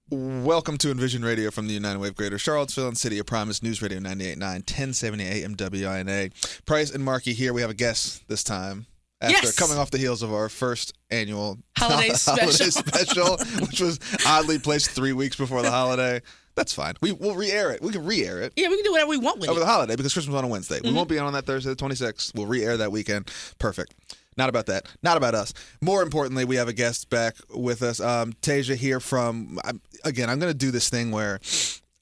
Welcome to Envision Radio from the United Wave Greater Charlottesville and City of Promise News Radio 98.9, 1070 AM WINA. Price and Markey here. We have a guest this time. After coming off the heels of our first annual holiday special, which was oddly placed 3 weeks before the holiday. That's fine. We'll re-air it. We can re-air it. Yeah, we can do whatever we want with it. Over the holiday, because Christmas is on a Wednesday. We won't be on that Thursday the 26th. We'll re-air that weekend. Perfect. Not about that. Not about us. More importantly, we have a guest back with us. Tasia here from, again, I'm going to do this thing where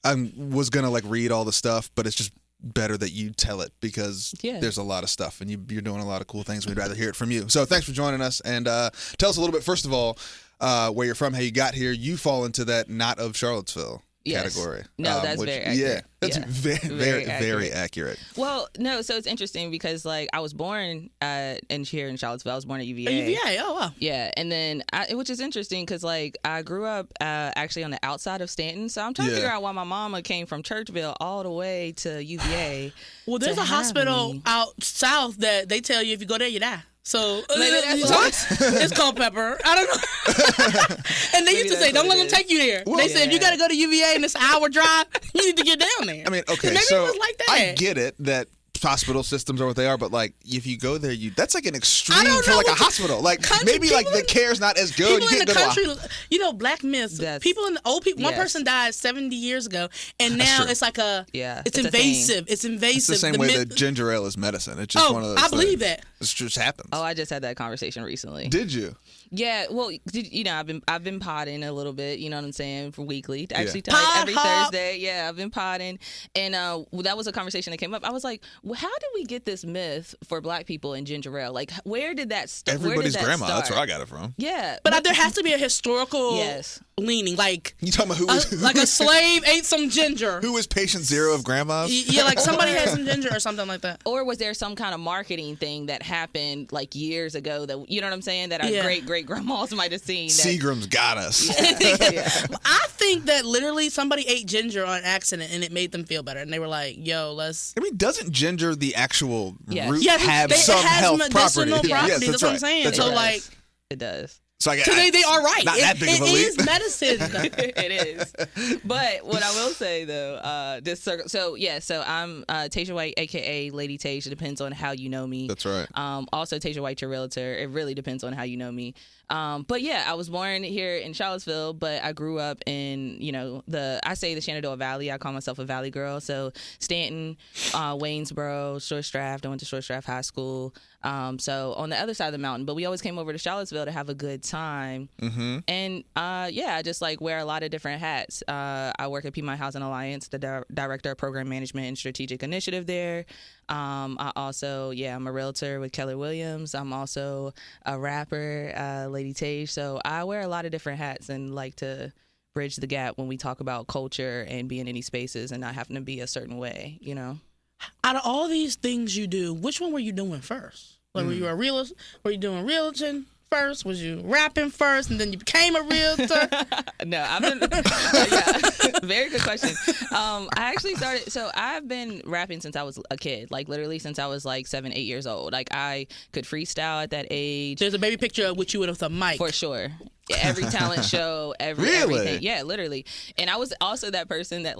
I was going to read all the stuff, but it's just better that you tell it because there's a lot of stuff and you're doing a lot of cool things. We'd rather hear it from you. So thanks for joining us. And tell us a little bit, first of all, where you're from, how you got here. You fall into that not of Charlottesville category. No, that's very accurate. Yeah, that's very accurate. Well, no, so it's interesting because I was born here in Charlottesville. I was born at UVA. UVA, oh wow. Yeah, and then which is interesting because I grew up actually on the outside of Stanton, so I'm trying to figure out why my mama came from Churchville all the way to UVA. Well, there's a hospital out south that they tell you if you go there you die. So it's called Pepper. I don't know. And they used to say, "Don't let them take you there." Well, they said, "If you got to go to UVA and it's an hour drive, you need to get down there." I mean, okay, maybe so it was like that. I get it that hospital systems are what they are, but if you go there, that's an extreme for a hospital. Maybe the care's not as good. People in the country, black myths. People in the old people. One person died 70 years ago, and now it's like it's invasive. It's invasive. It's the same way that ginger ale is medicine. It's just one of those. I believe that. It just happens. Oh, I just had that conversation recently. Did you? Yeah, well, I've been potting a little bit, you know what I'm saying, for weekly. Actually, every Thursday, I've been potting, and that was a conversation that came up. I was like, well, how did we get this myth for black people in ginger ale? Where did that start? Everybody's grandma. That's where I got it from. Yeah, but there has to be a historical leaning. You talking about who was a slave ate some ginger? Who was patient zero of grandmas? Yeah, somebody had some ginger or something like that. Or was there some kind of marketing thing that happened years ago that you know what I'm saying that our great grandmas might have seen? Seagram's got us. I think that literally somebody ate ginger on accident and it made them feel better, and they were like, "Yo, let's." I mean, doesn't ginger, the actual root, have some health property? Yes, that's what I'm saying. That's so right. It does. So they are right. Not that big of a leap. It is medicine. It is. But what I will say though, so I'm Tasia White, aka Lady Tasia. Depends on how you know me. That's right. Also Tasia White, your realtor. It really depends on how you know me. But I was born here in Charlottesville, but I grew up in I say the Shenandoah Valley. I call myself a Valley girl. So Stanton, Waynesboro, Short Straff. I went to Short Straff High School. So on the other side of the mountain, but we always came over to Charlottesville to have a good time. Mm-hmm. And I just wear a lot of different hats. I work at Piedmont Housing Alliance, the director of program management and strategic initiative there. I also, I'm a realtor with Keller Williams. I'm also a rapper, Lady Tage. So I wear a lot of different hats and like to bridge the gap when we talk about culture and being in any spaces and not having to be a certain way, Out of all these things you do, which one were you doing first? Were you a realist? Were you doing realtor first? Was you rapping first and then you became a realtor? No, I've been very good question. I actually started, so I've been rapping since I was a kid, literally since I was 7, 8 years old. I could freestyle at that age. There's a baby picture of you with a mic. For sure. Every talent show, Really? Everything. Yeah, literally. And I was also that person that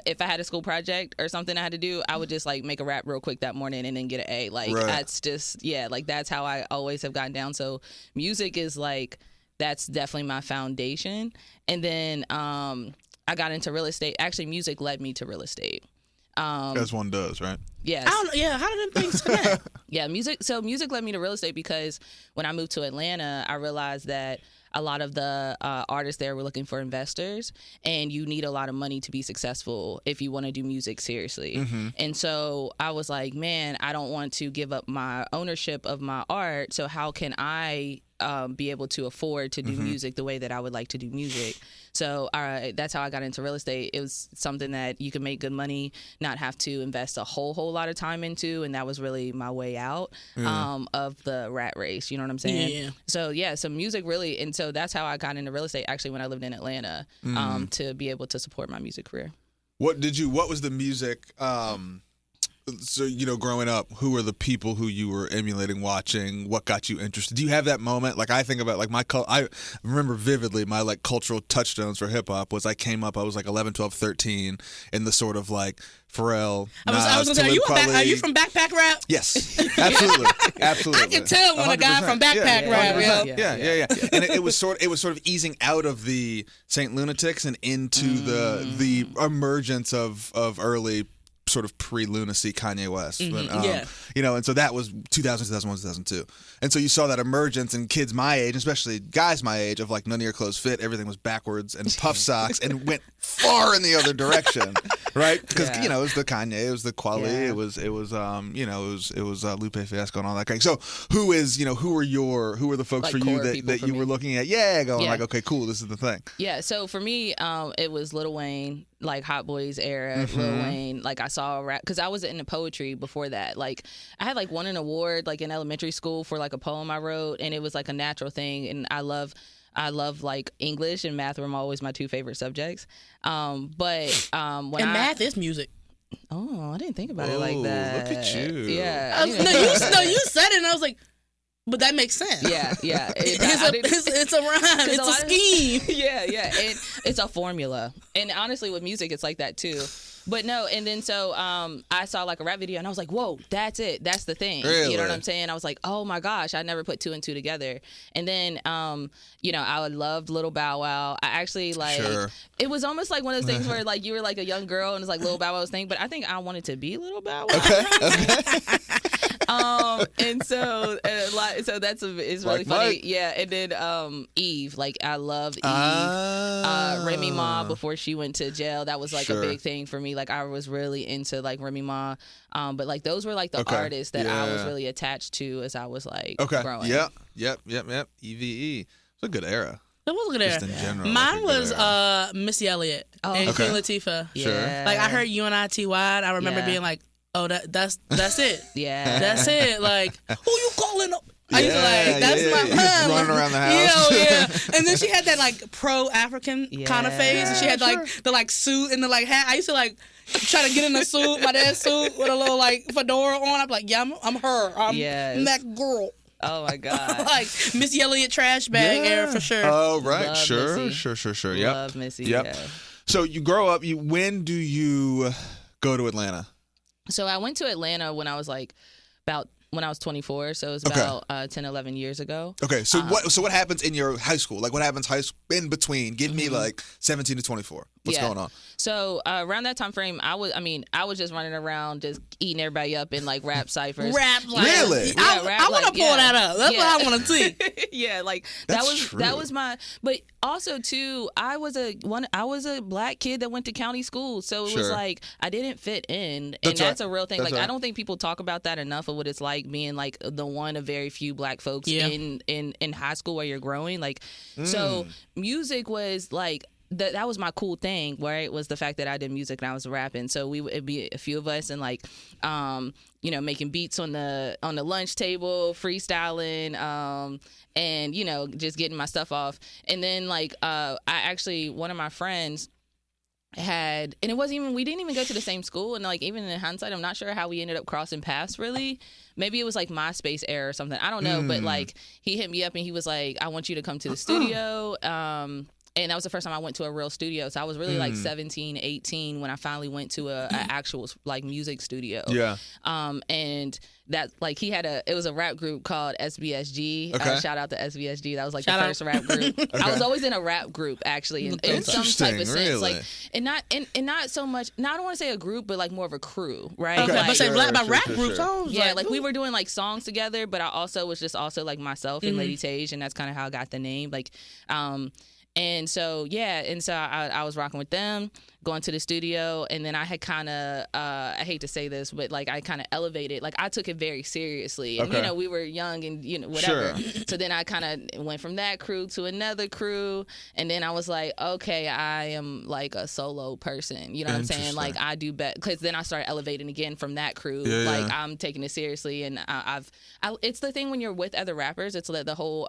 if I had a school project or something I had to do, I would just make a rap real quick that morning and then get an A. That's just, that's how I always have gotten down. So music is that's definitely my foundation. And then I got into real estate. Actually, music led me to real estate. As one does, right? Yes. How did them things connect? Music. So music led me to real estate because when I moved to Atlanta, I realized that a lot of the artists there were looking for investors, and you need a lot of money to be successful if you want to do music seriously. Mm-hmm. And so I was like, man, I don't want to give up my ownership of my art. So how can I be able to afford to do music the way that I would like to do music? So that's how I got into real estate. It was something that you can make good money, not have to invest a whole lot of time into, and that was really my way out of the rat race. You know what I'm saying? Yeah. So music really, and so that's how I got into real estate. Actually, when I lived in Atlanta, to be able to support my music career. What was the music? So, growing up, who were the people who you were emulating, watching? What got you interested? Do you have that moment? Like, I think about, like, I remember vividly my, like, cultural touchstones for hip-hop was I was, like, 11, 12, 13 in the sort of, like, Pharrell, Nas, I was going to say, are you from backpack rap? Yes, absolutely. Absolutely. I can tell when a guy from backpack rap. Yeah. And it was sort of easing out of the Saint Lunatics and into the emergence of early sort of pre-lunacy Kanye West. But, and so that was 2000, 2001, 2002. And so you saw that emergence in kids my age, especially guys my age, of like none of your clothes fit, everything was backwards and puff socks and went far in the other direction, right? Because, it was the Kanye, it was the Kweli, it was Lupe Fiasco and all that kind of. So who were the folks like for you that you were looking at? Like, okay, cool, this is the thing. Yeah, so for me, it was Lil Wayne, like Hot Boys era, Lil Wayne. Like I saw rap because I was into poetry before that. Like I had like won an award like in elementary school for like a poem I wrote, and it was like a natural thing. And I love like English and math were always my two favorite subjects. Math is music. Oh, I didn't think about it like that. Look at you. Yeah. You said it, and I was like, but that makes sense. Yeah. It's a rhyme. It's a scheme. Yeah. And it's a formula. And honestly, with music, it's like that too. But no, and then so I saw like a rap video and I was like, whoa, that's it. That's the thing. Really? You know what I'm saying? I was like, oh my gosh, I never put two and two together. And then, I loved Little Bow Wow. I actually it was almost like one of those things where like you were like a young girl and it's like Little Bow Wow's thing. But I think I wanted to be Little Bow Wow. Okay. And so it's really like funny. Mike. Yeah. And then Eve, like I love Eve. Remy Ma before she went to jail, that was like a big thing for me. Like I was really into like Remy Ma, but like those were like the artists that I was really attached to as I was like growing. Yep. EVE. It's a good era. It was a good era. Just in general. Mine was Missy Elliott and Queen Latifah. Sure. Like I heard UNITY. I remember being like, oh, that's it. Yeah. That's it. Like, who you calling up? I used to like, that's my mom. Running around the house. Yeah. And then she had that like pro-African kind of face. And she had like the like suit and the like hat. I used to like try to get in the suit, my dad's suit with a little like fedora on. I'm like, yeah, I'm her. I'm that girl. Oh my God. Like Missy Elliott trash bag era for sure. Oh, right. Love Sure. Missy. Sure. Yep. Love Missy. Yep. Yeah. So you grow up, when do you go to Atlanta? So I went to Atlanta when I was like when I was 24, so it was about 10, 11 years ago. Okay, so what happens in your high school? Like what happens in between? Give me like 17 to 24. What's going on? So around that time frame, I was just running around, just eating everybody up in like rap ciphers. Really? I want to pull that up. That's what I want to see. Yeah, like That's that was my. But also too, I was a black kid that went to county school, so it was like I didn't fit in, and that's a real thing. Like I don't think people talk about that enough of what it's like being like the one of very few black folks in high school where you're growing. Like so, music was like. That was my cool thing, right? Was the fact that I did music and I was rapping. So it'd be a few of us and like, making beats on the lunch table, freestyling, and just getting my stuff off. And then like, one of my friends had, and we didn't even go to the same school. And like, even in hindsight, I'm not sure how we ended up crossing paths really. Maybe it was like MySpace era or something. I don't know. But like, he hit me up and he was like, I want you to come to the studio. And that was the first time I went to a real studio. So I was really like 17, 18 when I finally went to a actual like music studio. Yeah. And that like it was a rap group called SBSG. Okay. Shout out to SBSG. That was like the first rap group. I was always in a rap group actually, in some type of sense. Really? Like, and not so much. Now I don't want to say a group, but like more of a crew, right? Okay, like, but say rap groups. Yeah, like we were doing like songs together, but I also was just also like myself and Lady Tage, and that's kind of how I got the name. Like, and so I was rocking with them, going to the studio, and then I had kind of I hate to say this, but like I kind of elevated, like I took it very seriously, and we were young and whatever. Sure. So then I kind of went from that crew to another crew, and then I was like, okay, I am like a solo person, you know what I'm saying? Like I do better, because then I started elevating again from that crew. Like I'm taking it seriously, and it's the thing when you're with other rappers, it's like the whole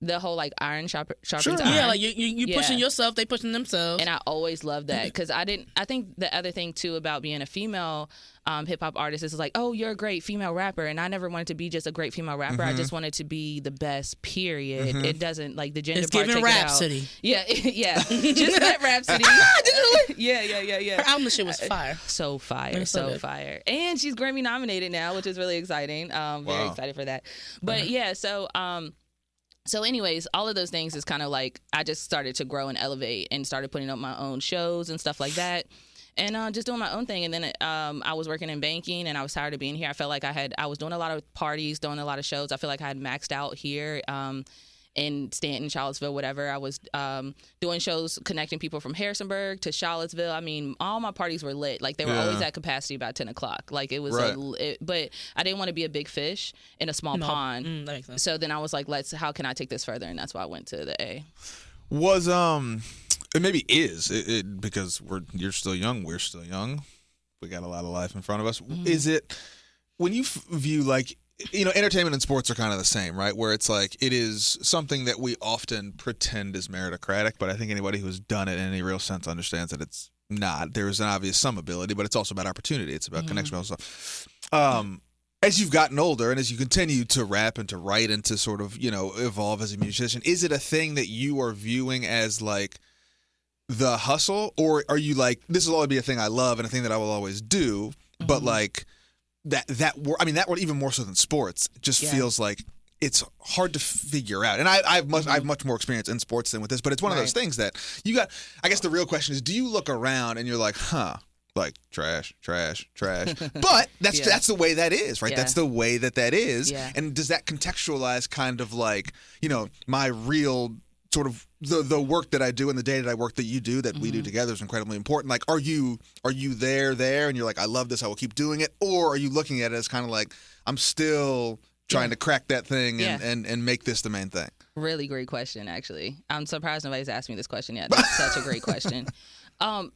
the whole like iron sharpens Sure. iron. Yeah, like you pushing yourself, they pushing themselves. And I always loved that because I think the other thing too about being a female hip hop artist is like, oh, you're a great female rapper, and I never wanted to be just a great female rapper. I just wanted to be the best. Period. It doesn't like the gender it's part. giving take Rhapsody. Yeah, just that Rhapsody. Yeah. Her album shit was fire. So fire, so fire. And she's Grammy nominated now, which is really exciting. Very excited for that. But yeah, so anyways, all of those things is kind of like I just started to grow and elevate and started putting up my own shows and stuff like that. And just doing my own thing. And then I was working in banking and I was tired of being here. I felt like I was doing a lot of parties, doing a lot of shows. I feel like I had maxed out here in Stanton, Charlottesville, whatever. I was doing shows connecting people from Harrisonburg to Charlottesville. I mean, all my parties were lit. Like they were always at capacity about 10 o'clock. Like it was, but I didn't want to be a big fish in a small pond. That makes sense. So then I was like, how can I take this further? And that's why I went to the A. Was it maybe is it because you're still young, we're still young, we got a lot of life in front of us. Is it when you view like, you know, entertainment and sports are kind of the same, right? Where it's like it is something that we often pretend is meritocratic, but I think anybody who's done it in any real sense understands that it's not. There is an obvious some ability, but it's also about opportunity. It's about connection, all stuff. As you've gotten older and as you continue to rap and to write and to sort of, you know, evolve as a musician, is it a thing that you are viewing as like the hustle, or are you like, this will always be a thing I love and a thing that I will always do, but like that world, even more so than sports, just feels like it's hard to figure out. And I've much more experience in sports than with this, but it's one of those things that you got. I guess the real question is, do you look around and you're like, like trash. But that's the way that is, right? That's the way that is. Yeah. And does that contextualize kind of like, you know, my real sort of the work that I do and the day that I work that you do, that we do together is incredibly important. Like, are you there and you're like, I love this, I will keep doing it? Or are you looking at it as kind of like, I'm still trying to crack that thing and make this the main thing? Really great question, actually. I'm surprised nobody's asked me this question yet. That's such a great question.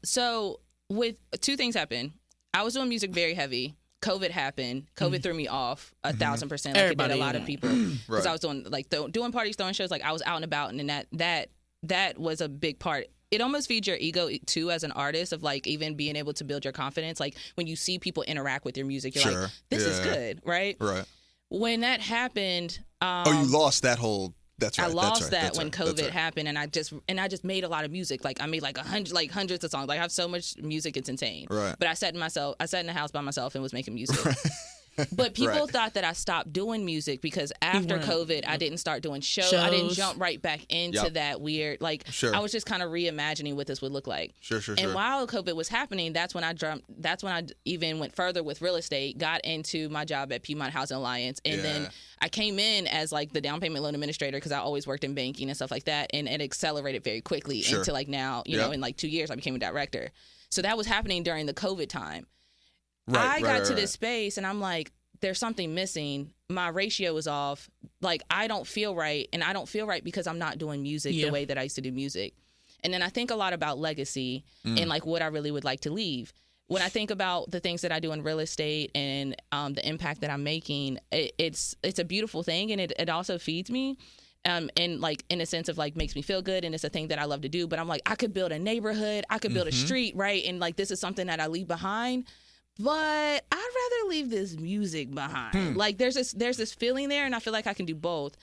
So with two things happened. I was doing music very heavy. COVID happened. COVID threw me off 1,000%. Like everybody, it did a lot of people. Because I was doing doing parties, throwing shows. Like I was out and about, and then that was a big part. It almost feeds your ego too as an artist, of like even being able to build your confidence. Like when you see people interact with your music, you're like, this is good, right? Right. When that happened, you lost that whole. That's right. I lost that when COVID happened, and I just made a lot of music. Like I made like hundreds of songs. Like I have so much music, it's insane. Right. But I sat in the house by myself and was making music. But people thought that I stopped doing music because after COVID, I didn't start doing shows. I didn't jump right back into that weird, like, I was just kind of reimagining what this would look like. Sure. And while COVID was happening, that's when I even went further with real estate, got into my job at Piedmont Housing Alliance. And then I came in as like the down payment loan administrator because I always worked in banking and stuff like that. And it accelerated very quickly into like now, you know, in like 2 years, I became a director. So that was happening during the COVID time. I got to this space and I'm like, there's something missing. My ratio is off. Like, I don't feel right. And I don't feel right because I'm not doing music the way that I used to do music. And then I think a lot about legacy and like what I really would like to leave. When I think about the things that I do in real estate and the impact that I'm making, it's a beautiful thing. And it also feeds me. And like in a sense of like makes me feel good, and it's a thing that I love to do. But I'm like, I could build a neighborhood, I could build a street, right? And like this is something that I leave behind. But I'd rather leave this music behind. Like there's this feeling there, and I feel like I can do both.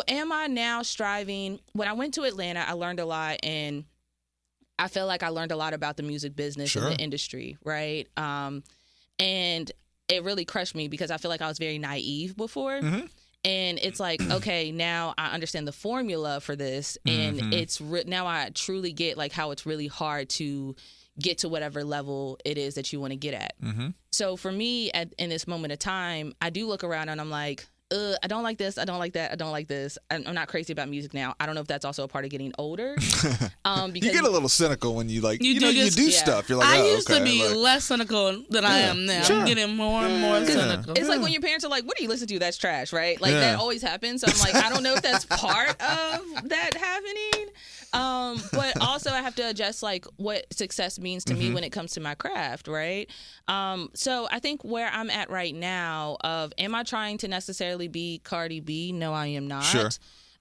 Am I now striving? When I went to Atlanta, I learned a lot, and I feel like I learned a lot about the music business and the industry, right? And it really crushed me because I feel like I was very naive before. And it's like, okay, now I understand the formula for this, and it's now I truly get like how it's really hard to get to whatever level it is that you want to get at. So for me, in this moment of time, I do look around and I'm like, I don't like this, I don't like that, I don't like this. I'm not crazy about music now. I don't know if that's also a part of getting older. Because you get a little cynical when you like you do stuff. You're like, I used to be less cynical than I am now. I'm getting more and more cynical. It's like when your parents are like, what do you listen to? That's trash, right? Like that always happens. So I'm like, I don't know if that's part of that happening. But also I have to adjust like what success means to me when it comes to my craft, right? So I think where I'm at right now am I trying to necessarily be Cardi B? No, I am not. Sure.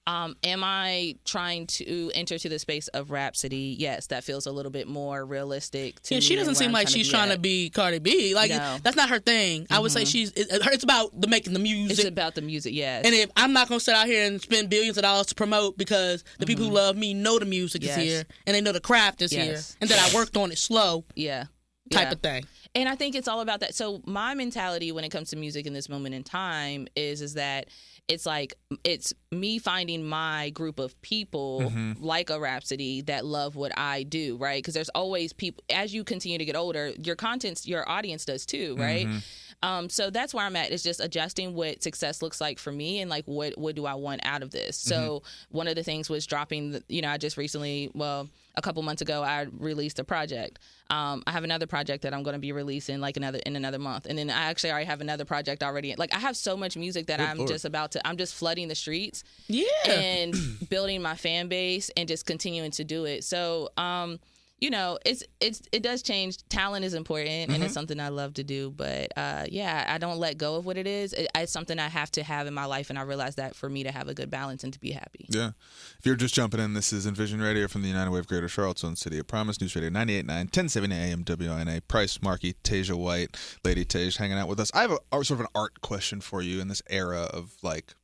Am I trying to enter to the space of Rhapsody? Yes, that feels a little bit more realistic to me. She doesn't seem like she's trying to be Cardi B. Like, no. That's not her the I would say it's about making the music. It's about the music, yes. And if I'm not going to sit out here and spend billions of dollars to promote because the people who love me know the music is here and they know the craft is here and that I worked on it slow. Type of thing. And I think it's all about that. So my mentality when it comes to music in this moment in time is that it's like it's me finding my group of people like a Rhapsody that love what I do, right? Because there's always people, as you continue to get older, your audience does too, right? So that's where I'm at, is just adjusting what success looks like for me and like what do I want out of this. So one of the things was dropping, I just recently, a couple months ago, I released a project. I have another project that I'm going to be releasing in another month. And then I actually already have another project already. Like I have so much music that I'm just flooding the streets and building my fan base and just continuing to do it. So, it does change. Talent is important and it's something I love to do. But I don't let go of what it is. It's something I have to have in my life. And I realize that for me to have a good balance and to be happy. Yeah. If you're just jumping in, this is Envision Radio from the United Way of Greater Charlottesville, City of Promise, News Radio 98.9, 1070 AM WINA. Price, Markey, Tasia White, Lady Tage hanging out with us. I have a sort of an art question for you in this era of like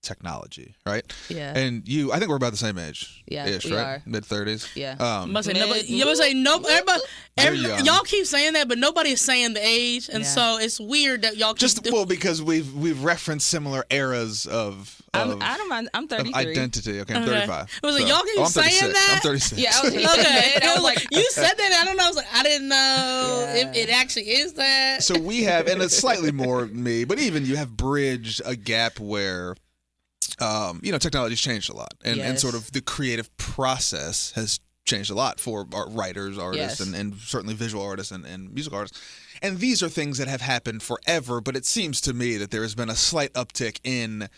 technology, right? Yeah. And I think we're about the same age. Yeah, ish, we right? are. Mid-30s. Yeah. Must say nobody. You must say no. Everybody, y'all keep saying that, but nobody's saying the age, and so it's weird that y'all keep because we've referenced similar eras of I don't mind. I'm 33. Identity. Okay, I'm 35. It was like, y'all keep saying that? I'm 36. Yeah, okay. I was like, you said that. I don't know. I was like, I didn't know if it actually is that. So we have, and it's slightly more me, but even you have bridged a gap where technology's changed a lot, and sort of the creative process has changed a lot for writers, artists, and certainly visual artists and music artists. And these are things that have happened forever, but it seems to me that there has been a slight uptick in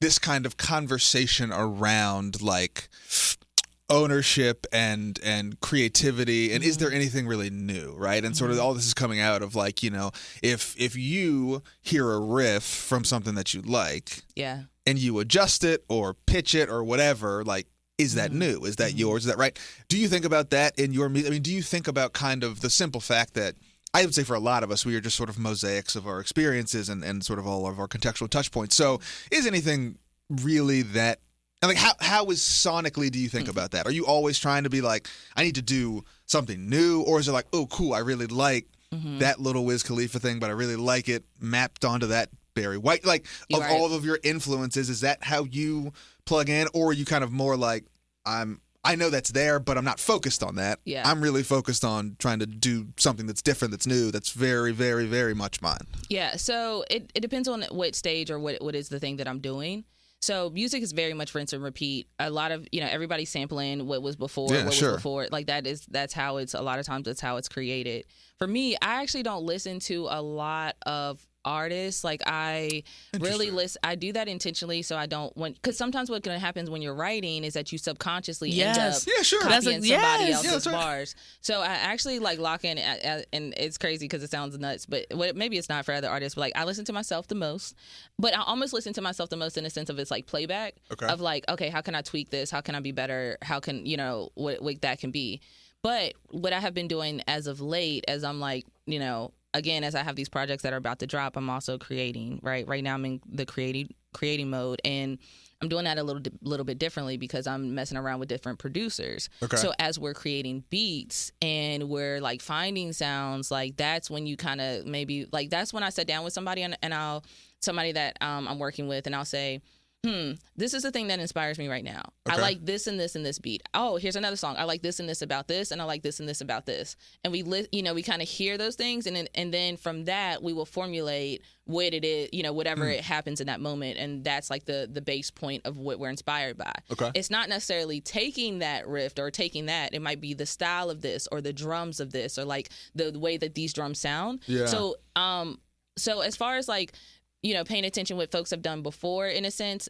this kind of conversation around like ownership and creativity, and is there anything really new, right? And sort of all this is coming out of like, if you hear a riff from something that you like, and you adjust it or pitch it or whatever, like, is that new? Is that yours? Is that right? Do you think about that in your music? I mean, do you think about kind of the simple fact that I would say for a lot of us, we are just sort of mosaics of our experiences and sort of all of our contextual touch points. So is anything really that, and like how is sonically do you think about that? Are you always trying to be like, I need to do something new? Or is it like, oh, cool, I really like that little Wiz Khalifa thing, but I really like it mapped onto that Barry White? Like, all of your influences, is that how you plug in? Or are you kind of more like, I know that's there, but I'm not focused on that. Yeah. I'm really focused on trying to do something that's different, that's new, that's very, very, very much mine. Yeah, so it depends on what stage or what is the thing that I'm doing. So music is very much rinse and repeat. A lot of, everybody's sampling what was before, was before. Like that's how it's, a lot of times that's how it's created. For me, I actually don't listen to a lot of artists. Like I really listen, I do that intentionally so I don't because sometimes what happens when you're writing is that you subconsciously end up copying somebody else's bars. So I actually like lock in, and it's crazy because it sounds nuts, but maybe it's not for other artists, but like I listen to myself the most, but I almost listen to myself the most in a sense of it's like playback of like, okay, how can I tweak this? How can I be better? How can, what that can be? But what I have been doing as of late, as I'm like, again, as I have these projects that are about to drop, I'm also creating, right? Right now I'm in the creating mode, and I'm doing that a little bit differently because I'm messing around with different producers. Okay. So as we're creating beats and we're like finding sounds, like that's when you kind of maybe, like that's when I sit down with somebody and somebody that I'm working with, and I'll say, this is the thing that inspires me right now. Okay. I like this and this and this beat. Oh, here's another song. I like this and this about this, and I like this and this about this. And we kind of hear those things, and then from that we will formulate what it is, whatever it happens in that moment, and that's like the base point of what we're inspired by. Okay. It's not necessarily taking that riff or taking that. It might be the style of this or the drums of this or like the way that these drums sound. Yeah. So as far as like, paying attention what folks have done before, in a sense,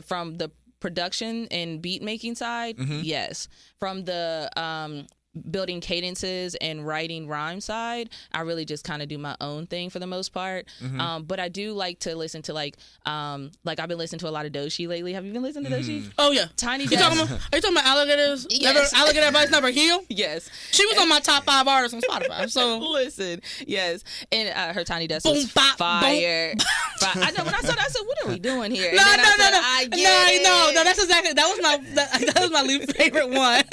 from the production and beat making side, yes. From the building cadences and writing rhyme side, I really just kind of do my own thing for the most part. But I do like to listen to like I've been listening to a lot of Doechii lately. Have you been listening to Doechii? Oh yeah. Tiny Are you talking about alligators? Yes. Alligator advice never heal? Yes. She was on my top 5 artists on Spotify. So listen, yes. And her Tiny Desk Boom, was bop, fire. I know when I saw that, I said, what are we doing here? No, And then I said, no. I get it. No, that's exactly that was my least favorite one.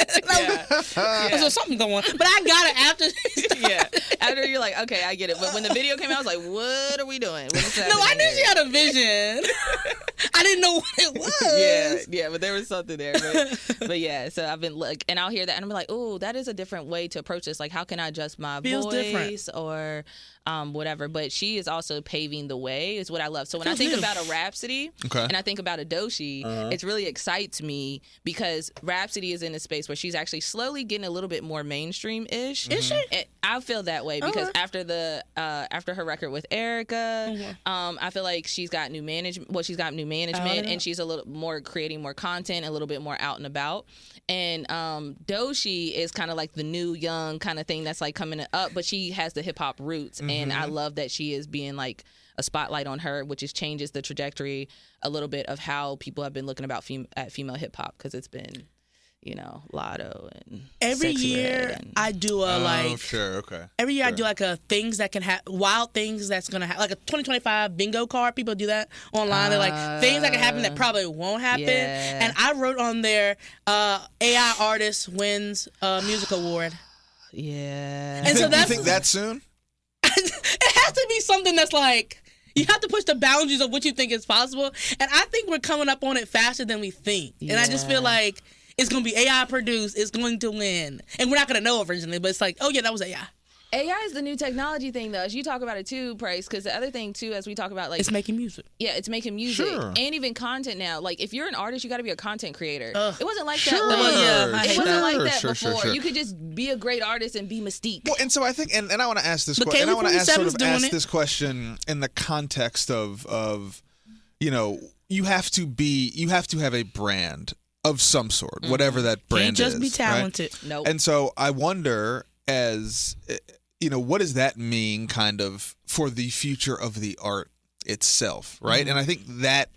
So something going on. But I got it after. Yeah. After you're like, okay, I get it. But when the video came out, I was like, what are we doing? No, I knew she had a vision. I didn't know what it was. Yeah, but there was something there. But yeah, so I've been and I'll hear that and I'm like, oh, that is a different way to approach this. Like, how can I adjust my Feels voice different. or whatever? But she is also paving the way, is what I love. So when I think about a Rhapsody and I think about a Doechii, it really excites me because Rhapsody is in a space where she's actually slowly getting a little bit more mainstream-ish. Is she? I feel that way because after her record with Erica, I feel like she's got new management. Well, she's got new management, and she's a little more creating more content, a little bit more out and about. And Doechii is kind of like the new young kind of thing that's like coming up, but she has the hip hop roots, and I love that she is being like a spotlight on her, which changes the trajectory a little bit of how people have been looking about at female hip hop because it's been, Lotto and every Sexy year Red and, I do a Every year I do like a things that can happen, wild things that's gonna happen, like a 2025 bingo card. People do that online. They're like things that can happen that probably won't happen. Yeah. And I wrote on there, AI artist wins music award. Yeah. And so you that's think that soon? it has to be something that's like. You have to push the boundaries of what you think is possible. And I think we're coming up on it faster than we think. And I just feel like it's going to be AI produced. It's going to win. And we're not going to know originally, but it's like, oh, yeah, that was AI. AI is the new technology thing, though. As you talk about it, too, Price, because the other thing, too, as we talk about, like... It's making music. Yeah, it's making music. Sure. And even content now. Like, if you're an artist, you got to be a content creator. It wasn't like Sure. that. It wasn't like that Sure, before. sure. You could just be a great artist and be Mystique. Well, and so I think, and I want to ask this But question, and I Kaylee want to ask 47's this question in the context of you have to have a brand of some sort, whatever that brand Can't just is. be talented. Right? Nope. And so I wonder, as what does that mean, kind of, for the future of the art itself, right? And I think that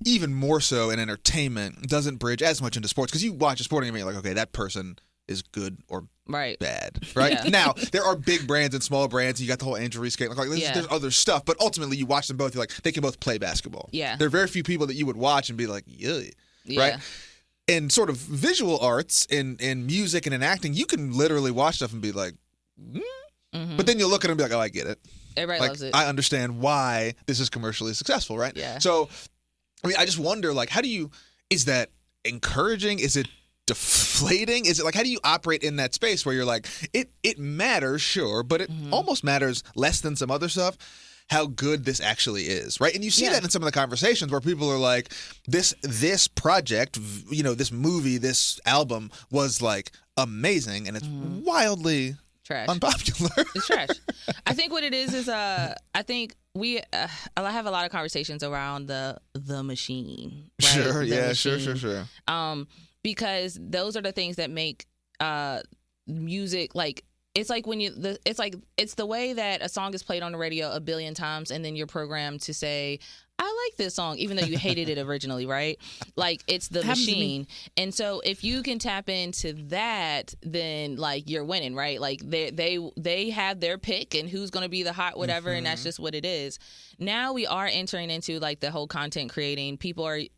even more so in entertainment doesn't bridge as much into sports because you watch a sporting event, you're like, okay, that person is good or bad, right? Yeah. Now, there are big brands and small brands. You got the whole injury scale. Like, there's other stuff, but ultimately you watch them both. You're like, they can both play basketball. Yeah. There are very few people that you would watch and be like, yeah. Right? In sort of visual arts, in music and in acting, you can literally watch stuff and be like, but then you'll look at it and be like, oh, I get it. Everybody loves it. I understand why this is commercially successful, right? Yeah. So, I mean, I just wonder, like, is that encouraging? Is it deflating? Is it like, how do you operate in that space where you're like, it matters, sure, but it almost matters less than some other stuff, how good this actually is, right? And you see that in some of the conversations where people are like, this project, this movie, this album was like amazing, and it's wildly trash. Unpopular. It's trash. I think what it is I think I have a lot of conversations around the machine. Right? Sure. The Yeah. machine. Sure. Because those are the things that make music like. It's like it's the way that a song is played on the radio a billion times, and then you're programmed to say, I like this song, even though you hated it originally, right? Like, it's the machine. And so if you can tap into that, then like you're winning, right? Like they have their pick and who's going to be the hot whatever, and that's just what it is. Now we are entering into like the whole content creating.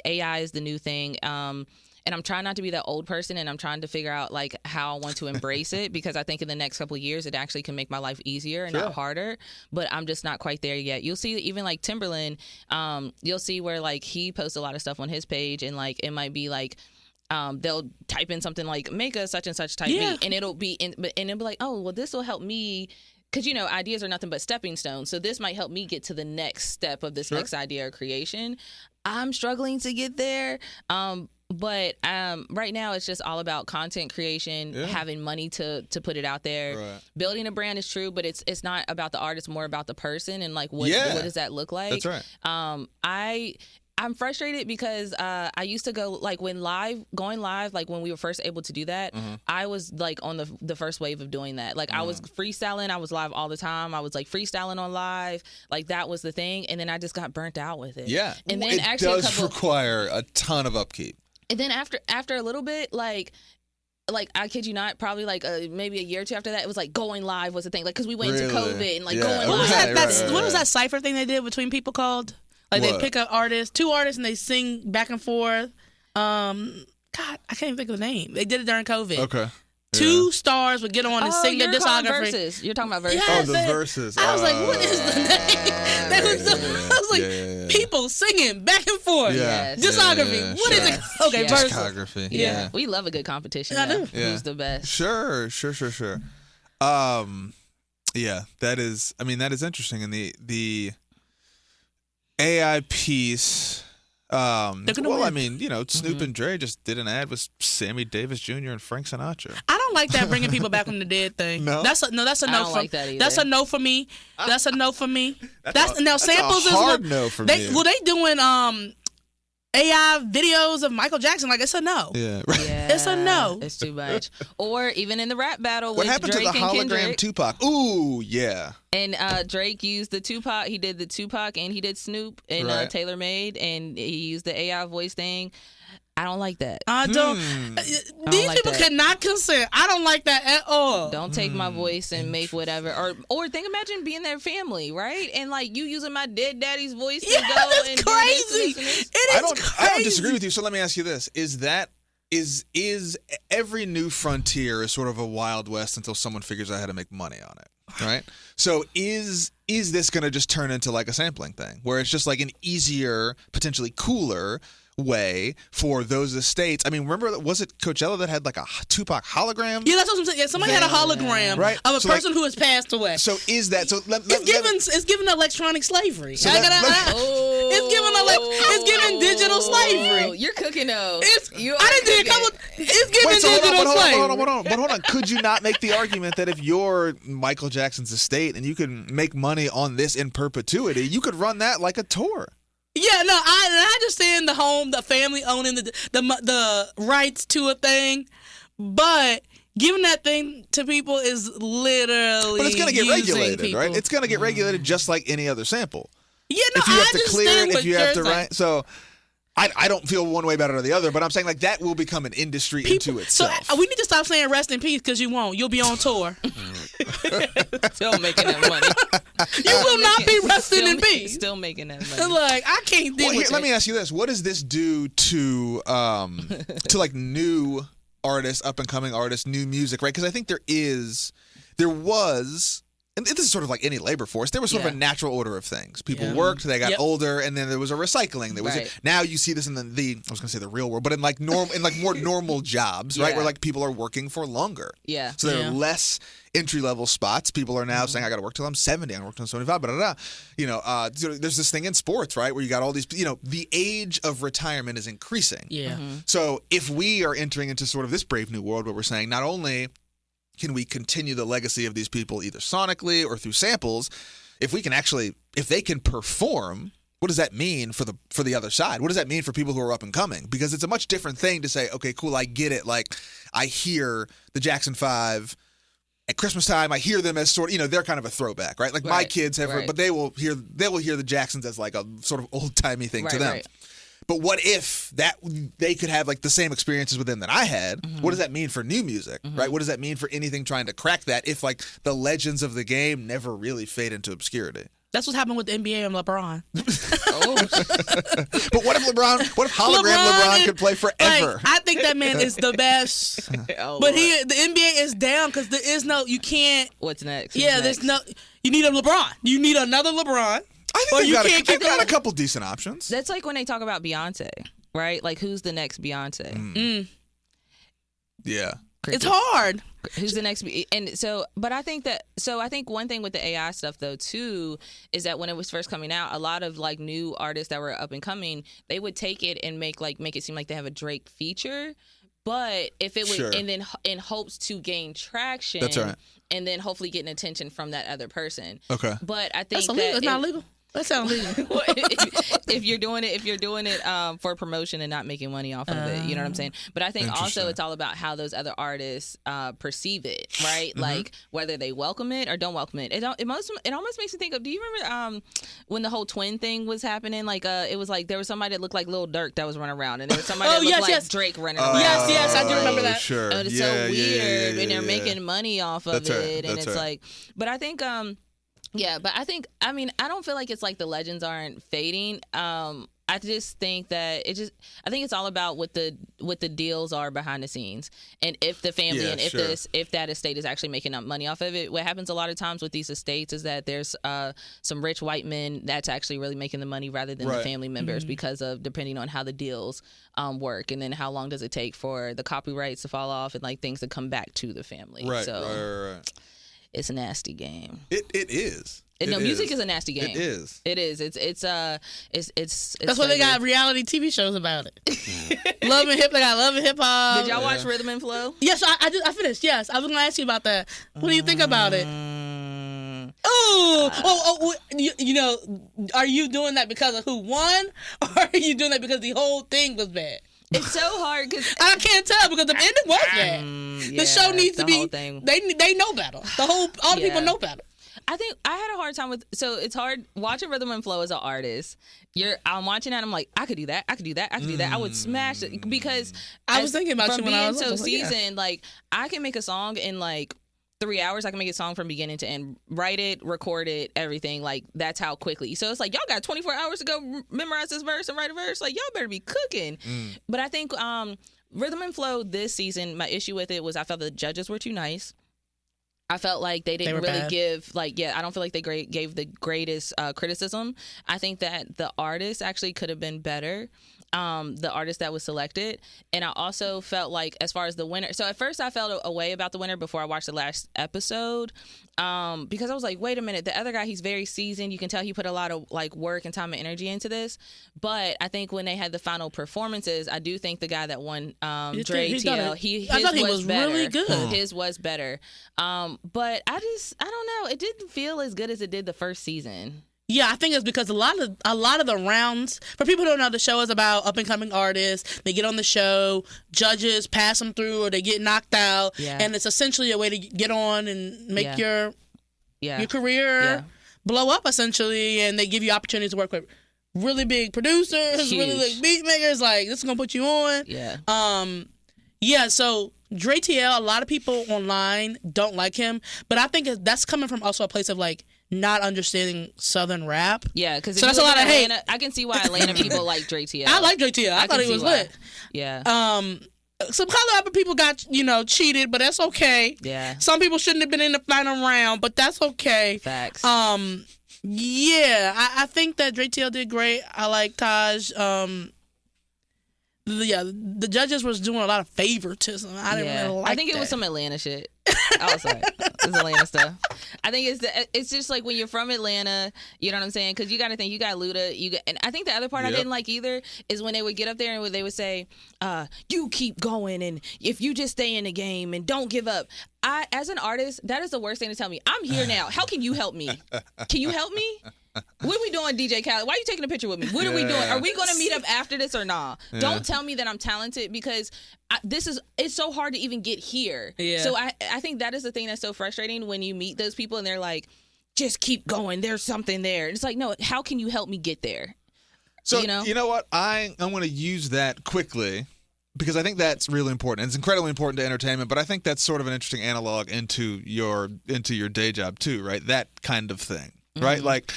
AI is the new thing. And I'm trying not to be that old person, and I'm trying to figure out like how I want to embrace it, because I think in the next couple of years it actually can make my life easier and not harder. But I'm just not quite there yet. You'll see even like Timberland, you'll see where like he posts a lot of stuff on his page, and like it might be like they'll type in something like make a such and such type beat, and it'll be like, oh well, this will help me. Because, ideas are nothing but stepping stones. So this might help me get to the next step of this next idea or creation. I'm struggling to get there. But right now it's just all about content creation, having money to put it out there. Right. Building a brand is true, but it's not about the artist, more about the person and like what does that look like? That's right. I'm frustrated because I used to go like going live, like when we were first able to do that. I was like on the first wave of doing that. Like I was freestyling. I was live all the time. I was like freestyling on live. Like that was the thing. And then I just got burnt out with it. Yeah. And then it does require a ton of upkeep. And then after a little bit, like I kid you not, probably like maybe a year or two after that, it was like going live was the thing. Like because we went into COVID and like going what live. What was that cipher thing they did between people called? Like they pick up two artists, and they sing back and forth. God, I can't even think of the name. They did it during COVID. Okay. Two stars would get on and sing their discography. Verses. You're talking about verses. Yes, the verses. I was like, what is the name? I was like, people singing back and forth. Yes. What is it? Okay, verses. Discography. Yeah. We love a good competition. I do. Who's the best? Sure. Yeah, that is interesting. And the AI piece. I mean, Snoop and Dre just did an ad with Sammy Davis Jr. and Frank Sinatra. I don't like that bringing people back from the dead thing. No, that's a no. I don't like that either. That's a no for me. That's a no for me. That's now samples a hard no for me. Well, they doing AI videos of Michael Jackson. Like it's a no. Yeah, right. Yeah, it's a no. It's too much. Or even in the rap battle what with happened Drake to the hologram and Kendrick. Tupac? Ooh, yeah. And Drake used the Tupac. He did the Tupac and he did Snoop and Taylor Made, and he used the AI voice thing. I don't like that. I don't. These people cannot consent. I don't like that at all. Don't take my voice and make whatever. Imagine being their family, right? And like you using my dead daddy's voice to go and crazy. Do this. It is crazy. I don't disagree with you. So let me ask you this: is every new frontier is sort of a Wild West until someone figures out how to make money on it, right? So is this going to just turn into like a sampling thing where it's just like an easier, potentially cooler way for those estates? I mean, remember, was it Coachella that had like a Tupac hologram? Yeah, that's what I'm saying. Yeah, somebody had a hologram of a person who has passed away. So is that so? It's given electronic slavery. It's giving digital slavery. You're cooking though. It's giving digital slavery. But hold on. Could you not make the argument that if you're Michael Jackson's estate and you can make money on this in perpetuity, you could run that like a tour? Yeah, no, I understand the family owning the rights to a thing, but giving that thing to people is literally. But it's going to get regulated, people. Right? It's going to get regulated just like any other sample. Yeah, no, if you have to clear it, if you have to saying. write, so. I don't feel one way better than the other, but I'm saying like that will become an industry into itself. So we need to stop saying rest in peace because you won't. You'll be on tour. Still making that money. You will not be resting in peace. Still making that money. Like I can't deal with it. Let me ask you this: what does this do to like new artists, up and coming artists, new music? Right? Because I think there was. And this is sort of like any labor force. There was sort of a natural order of things. People worked, they got older, and then there was a recycling. There was now you see this in the I was going to say the real world, but in like more normal jobs, right? Where like people are working for longer. Yeah. So there are less entry level spots. People are now saying, I got to work till I'm 70. I'm working till I'm 75. Blah, blah, blah. So there's this thing in sports, right, where you got all these. The age of retirement is increasing. Yeah. So if we are entering into sort of this brave new world where we're saying not only can we continue the legacy of these people either sonically or through samples? If they can perform, what does that mean for the other side? What does that mean for people who are up and coming? Because it's a much different thing to say, okay, cool, I get it. Like I hear the Jackson 5 at Christmas time. I hear them as sort of, they're kind of a throwback, right? Like my kids have, but they will hear the Jacksons as like a sort of old timey thing to them. Right. But what if they could have like the same experiences with them that I had? What does that mean for new music, right? What does that mean for anything trying to crack that if like the legends of the game never really fade into obscurity? That's what happened with the NBA and LeBron. But what if hologram LeBron could play forever? Like, I think that man is the best. But the NBA is down because there is you can't. What's next? There's you need a LeBron. You need another LeBron. I think they've got a couple decent options. That's like when they talk about Beyonce, right? Like, who's the next Beyonce? Yeah. It's hard. Who's the next? But I think one thing with the AI stuff though too is that when it was first coming out, a lot of like new artists that were up and coming, they would take it and make it seem like they have a Drake feature. But if it was, and then in hopes to gain traction, that's right, and then hopefully getting attention from that other person. Okay. But I think that's illegal. It's not illegal. That sounds legal. if you're doing it for promotion and not making money off of it, you know what I'm saying? But I think also it's all about how those other artists perceive it, right? Like whether they welcome it or don't welcome it. It almost makes me think of. Do you remember when the whole twin thing was happening? Like it was like there was somebody that looked like Lil Durk that was running around, and there was somebody that looked like Drake running around. Yes, I do remember that. Sure. And it's so weird, and they're making money off of it, and it's like. But I think. Yeah, but I mean, I don't feel like it's like the legends aren't fading. I just think that I think it's all about what the deals are behind the scenes, and if the family and if that estate is actually making up money off of it. What happens a lot of times with these estates is that there's some rich white men that's actually really making the money rather than the family members because of depending on how the deals work, and then how long does it take for the copyrights to fall off and like things to come back to the family. Right. It's a nasty game. It is. Music is a nasty game. It is. It is. It's That's why they got reality TV shows about it. Love and Hip. They got Love and Hip Hop. Did y'all watch Rhythm and Flow? Yes, I finished. Yes, I was gonna ask you about that. What do you think about it? You know, are you doing that because of who won, or are you doing that because the whole thing was bad? It's so hard because I can't tell because the ending was bad. The show needs to be. They know better. All the people know better. I think I had a hard time with. So it's hard watching Rhythm and Flow as an artist. I'm watching that. I'm like, I could do that. I could do that. I could do that. I would smash it because I was thinking about you when I was so seasoned. Like I can make a song in like 3 hours. I can make a song from beginning to end, write it, record it, everything. Like that's how quickly. So it's like y'all got 24 hours to go memorize this verse and write a verse. Like y'all better be cooking. But I think Rhythm and Flow this season, my issue with it was I felt the judges were too nice. I felt like they didn't really give I don't feel like they gave the greatest criticism. I think that the artist actually could have been better. The artist that was selected, and I also felt like as far as the winner, so at first I felt a way about the winner before I watched the last episode, because I was like, wait a minute, the other guy, he's very seasoned, you can tell he put a lot of like work and time and energy into this. But I think when they had the final performances, I do think the guy that won, Dre TL, I thought he was better. Really good. His was better, but I don't know, it didn't feel as good as it did the first season. Yeah, I think it's because a lot of the rounds, for people who don't know, the show is about up and coming artists. They get on the show, judges pass them through, or they get knocked out, and it's essentially a way to get on and make your career blow up, essentially. And they give you opportunities to work with really big producers, really big beat makers. Like, this is gonna put you on. So Dre TL, a lot of people online don't like him, but I think that's coming from also a place of like not understanding Southern rap. Yeah, because that's a lot of hate. I can see why Atlanta people like Dre TL. I like Dre TL. I thought he was lit. Yeah. Some color rapper people got cheated, but that's okay. Yeah. Some people shouldn't have been in the final round, but that's okay. Facts. Yeah, I think that Dre TL did great. I like Taj. The judges was doing a lot of favoritism. I didn't really like that. I think it was some Atlanta shit. Oh, sorry. It's Atlanta stuff. I think it's just like when you're from Atlanta, you know what I'm saying? Because you got to think, you got Luda, and I think the other part I didn't like either is when they would get up there and they would say, you keep going, and if you just stay in the game and don't give up. As an artist, that is the worst thing to tell me. I'm here now. How can you help me? Can you help me? What are we doing, DJ Khaled? Why are you taking a picture with me? What are we doing? Are we going to meet up after this or nah? Yeah. Don't tell me that I'm talented because it's so hard to even get here. Yeah. So I think that is the thing that's so frustrating when you meet those people and they're like, just keep going. There's something there. It's like, no, how can you help me get there? So, you know what? I'm going to use that quickly because I think that's really important. It's incredibly important to entertainment, but I think that's sort of an interesting analog into your day job too, right? That kind of thing, right? Like,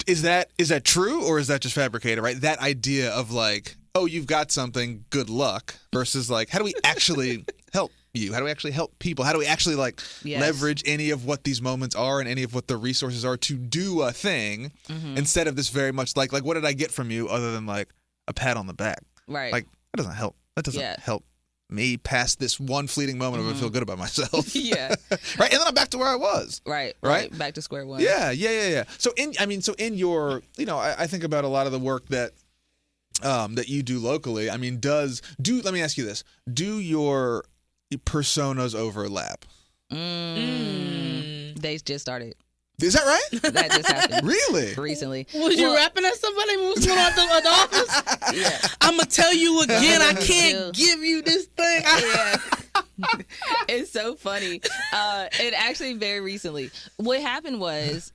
is that true or is that just fabricated, right? That idea of like, oh, you've got something, good luck, versus like, how do we actually help you? How do we actually help people? How do we actually like leverage any of what these moments are and any of what the resources are to do a thing instead of this very much like what did I get from you other than like a pat on the back? Right. Like that doesn't help. That doesn't help me past this one fleeting moment of I feel good about myself. Yeah. Right. And then I'm back to where I was. Right. Back to square one. Yeah. So in your, I think about a lot of the work that you do locally. I mean, let me ask you this. Do your personas overlap? They just started. Is that right? That just happened. Really? Recently. Was you rapping at somebody when was going on at the office? Yeah. I'm going to tell you again, I can't give you this thing. Yeah. It's so funny. It actually very recently. What happened was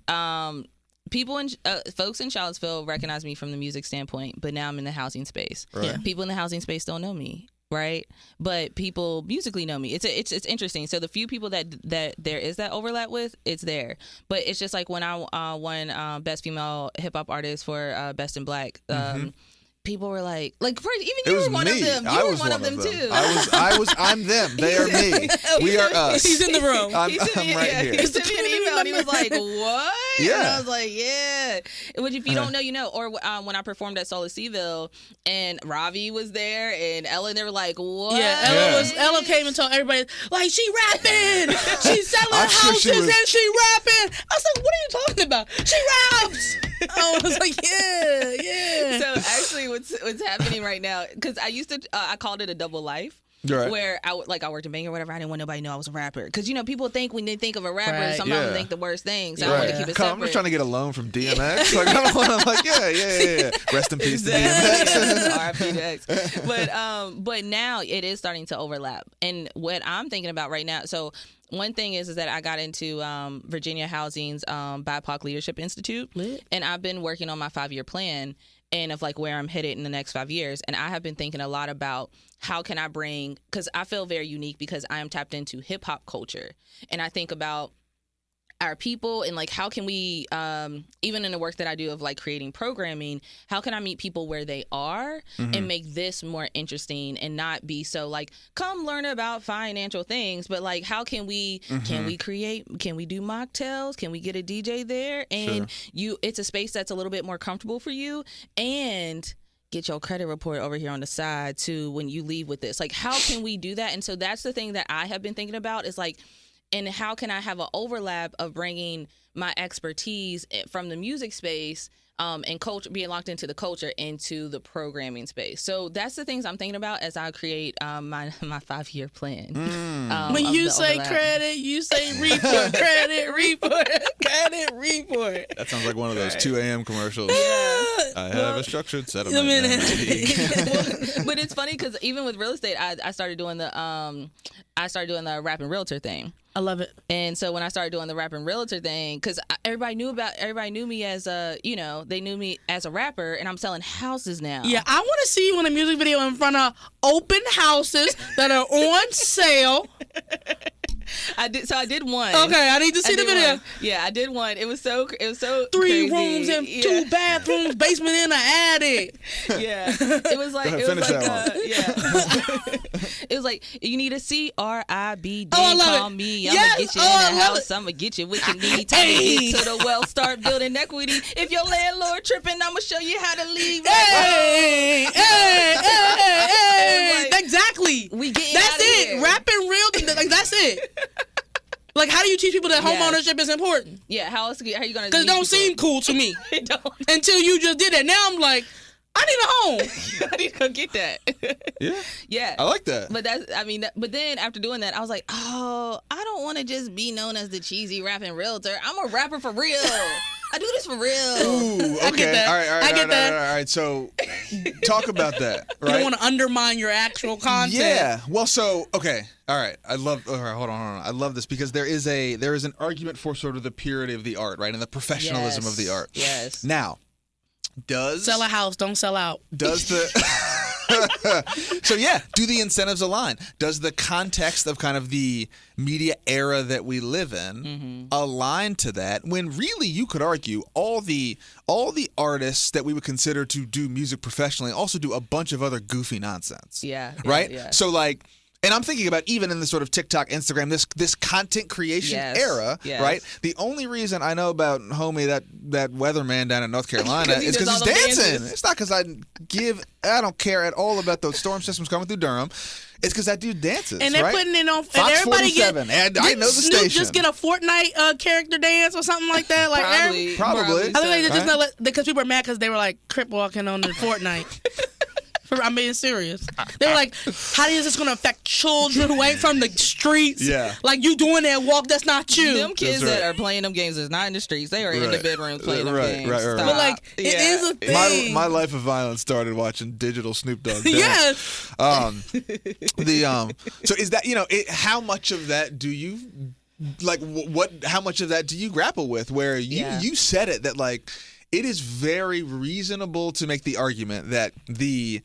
people in folks in Charlottesville recognize me from the music standpoint, but now I'm in the housing space. Right. Yeah. People in the housing space don't know me. Right, but people musically know me. It's interesting. So the few people that there is that overlap with, it's there. But it's just like when I won Best Female Hip Hop Artist for Best in Black. People were like first, even you were one of them. You were one of them too. I'm them. They are me. We are us. He's in the room. I'm right here. He sent me an email and he was like, "What?" Yeah. And I was like, "Yeah." Which, if you don't know, you know. Or when I performed at Solar Seville and Ravi was there and Ella, they were like, "What?" Yeah, Ella came and told everybody, like, she rapping, she's selling houses and she rapping. I was like, what are you talking about? She raps. I was like, yeah. So actually, what's happening right now? Because I used to, I called it a double life. Right. Where I worked in bank or whatever. I didn't want nobody to know I was a rapper because people think when they think of a rapper, sometimes they think the worst things. I want to keep it separate. I'm just trying to get a loan from DMX. Like, I don't want to. Like, yeah. Rest in peace to DMX. R.I.P. to X. But now it is starting to overlap. And what I'm thinking about right now, so one thing is that I got into Virginia Housing's BIPOC Leadership Institute, and I've been working on my 5-year plan and of like where I'm headed in the next 5 years. And I have been thinking a lot about how can I bring, because I feel very unique because I am tapped into hip hop culture. And I think about our people and like how can we even in the work that I do of like creating programming, how can I meet people where they are and make this more interesting and not be so like come learn about financial things, but like how can we can we do mocktails, can we get a DJ there and it's a space that's a little bit more comfortable for you and get your credit report over here on the side too when you leave with this. Like how can we do that? And so that's the thing that I have been thinking about is like, and how can I have an overlap of bringing my expertise from the music space and culture, being locked into the culture, into the programming space. So that's the things I'm thinking about as I create my 5-year plan. When you say credit, you say report, credit report, credit report. That sounds like one of those 2 a.m. commercials. Yeah. I have a structured settlement. But it's funny because even with real estate, I started doing the rapping realtor thing. I love it. And so when I started doing the rapping realtor thing, because everybody knew me as they knew me as a rapper, and I'm selling houses now. Yeah, I want to see you in a music video in front of open houses that are on sale. I did one. Okay, I need to see the video. One. Yeah, I did one. It was so 3 crazy. rooms and 2 bathrooms, basement in an attic. Yeah, it was like It was like you need a CRIBD. Call me. I'ma get you in the house. I'ma get you what you need. Time to get to the wealth. Start building equity. If your landlord tripping, I'ma show you how to leave. Hey. Like, exactly. We getting that's out of it. here. Rapping real. Like that's it. Like, how do you teach people that home ownership is important? Yeah, how else are you going to? Because it don't seem cool to me. It don't. Until you just did it. Now I'm like, I need a home. I need to go get that. Yeah. I like that. But then after doing that, I was like, oh, I don't want to just be known as the cheesy rapping realtor. I'm a rapper for real. I do this for real. Ooh, okay. I get that. All right. That. All right. So, talk about that. Right? You don't want to undermine your actual content. Yeah. Well, so okay. All right. All right. Hold on. I love this because there is an argument for sort of the purity of the art, right, and the professionalism of the art. Yes. Now, sell a house, don't sell out. Does the so yeah, do the incentives align? Does the context of kind of the media era that we live in align to that? When really you could argue all the artists that we would consider to do music professionally also do a bunch of other goofy nonsense. Yeah. Right? Yeah. So like, and I'm thinking about even in the sort of TikTok, Instagram, this content creation era, right? The only reason I know about homie that weatherman down in North Carolina is because he's dancing. Dances. It's not because I don't care at all about those storm systems coming through Durham. It's because that dude dances, and they're right? putting it on. Fox and everybody 47. And I know the Snoop station. just get a Fortnite character dance or something like that. Like Probably. I think they just Right? because people are mad because they were like crip walking on the Fortnite. I'm being serious. They were like, how is this going to affect children who ain't from the streets? Yeah. Like, you doing that walk, that's not you. Them kids That's right. that are playing them games is not in the streets. They are in the Right. bedrooms playing them Right, games. right. Stop. But, like, it is a thing. My life of violence started watching digital Snoop Dogg. Yes. So is that, how much of that do you like? How much of that do you grapple with? Where you said it that like it is very reasonable to make the argument that the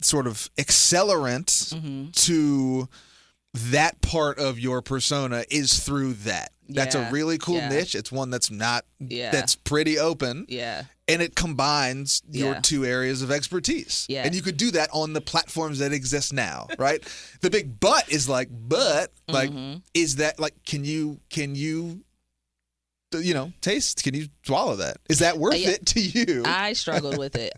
sort of accelerant to that part of your persona is through that. That's a really cool niche. It's one that's not that's pretty open. Yeah. And it combines your two areas of expertise. Yeah. And you could do that on the platforms that exist now, right? The big but is like, is that like, can you taste, can you swallow that? Is that worth it to you? I struggled with it.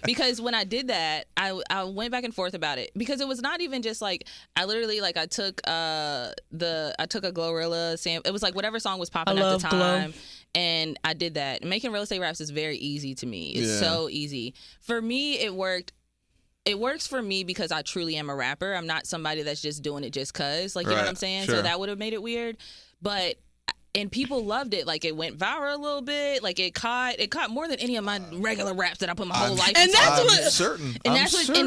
Because when I did that, I went back and forth about it because it was not even just like I literally like I took a Glorilla sample. It was like whatever song was popping at the time. Glow. And I did that. Making real estate raps is very easy to me. It's so easy. For me, it worked. It works for me because I truly am a rapper. I'm not somebody that's just doing it just cause. Like, you know what I'm saying? Sure. So that would have made it weird. And people loved it. Like, it went viral a little bit. Like, it caught more than any of my regular raps that I put my whole life into. And that's I'm what certain. And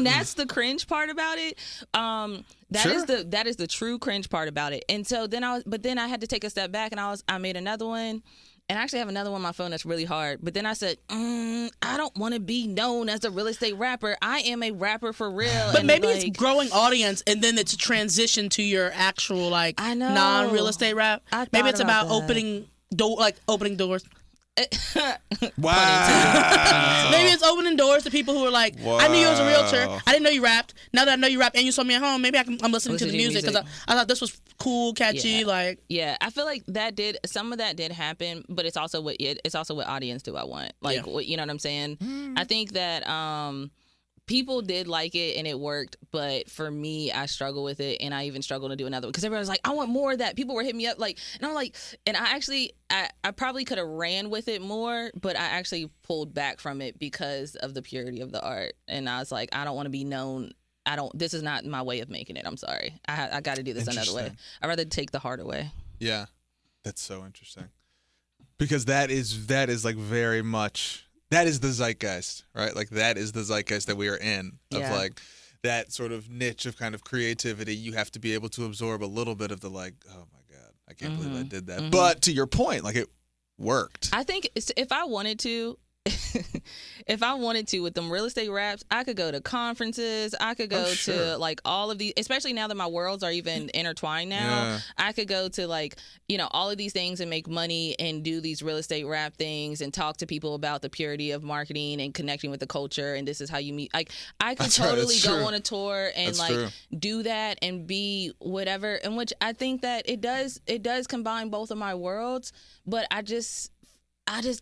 that's the cringe part about it. That is the true cringe part about it. And so then I had to take a step back and I made another one. And I actually have another one on my phone that's really hard. But then I said, I don't want to be known as a real estate rapper. I am a rapper for real. But maybe it's growing audience, and then it's a transition to your actual non-real estate rap. Maybe it's about opening doors. Wow. Maybe it's opening doors to people who are like, I knew you was a realtor. I didn't know you rapped. Now that I know you rap and you saw me at home, maybe I'm listening to the music because I thought this was cool, catchy. I feel like some of that did happen, but it's also what audience do I want? You know what I'm saying? I think that people did like it and it worked, but for me, I struggle with it, and I even struggle to do another one because everyone was like, I want more of that. People were hitting me up and I'm like, and I probably could have ran with it more, but I actually pulled back from it because of the purity of the art, and I was like, I don't want to be known. This is not my way of making it. I'm sorry. I got to do this another way. I'd rather take the heart away. Yeah, that's so interesting because that is like very much. That is the zeitgeist, right? Like, that is the zeitgeist that we are in of like that sort of niche of kind of creativity. You have to be able to absorb a little bit of the like, oh my God, I can't believe I did that. But to your point, like, it worked. I think if I wanted to, with them real estate raps, I could go to conferences. I could go to like all of these, especially now that my worlds are even intertwined now. Yeah. I could go to like, all of these things and make money and do these real estate rap things and talk to people about the purity of marketing and connecting with the culture. And this is how you meet. Like, I could totally go on a tour and do that and be whatever. In which I think that it does combine both of my worlds, but I just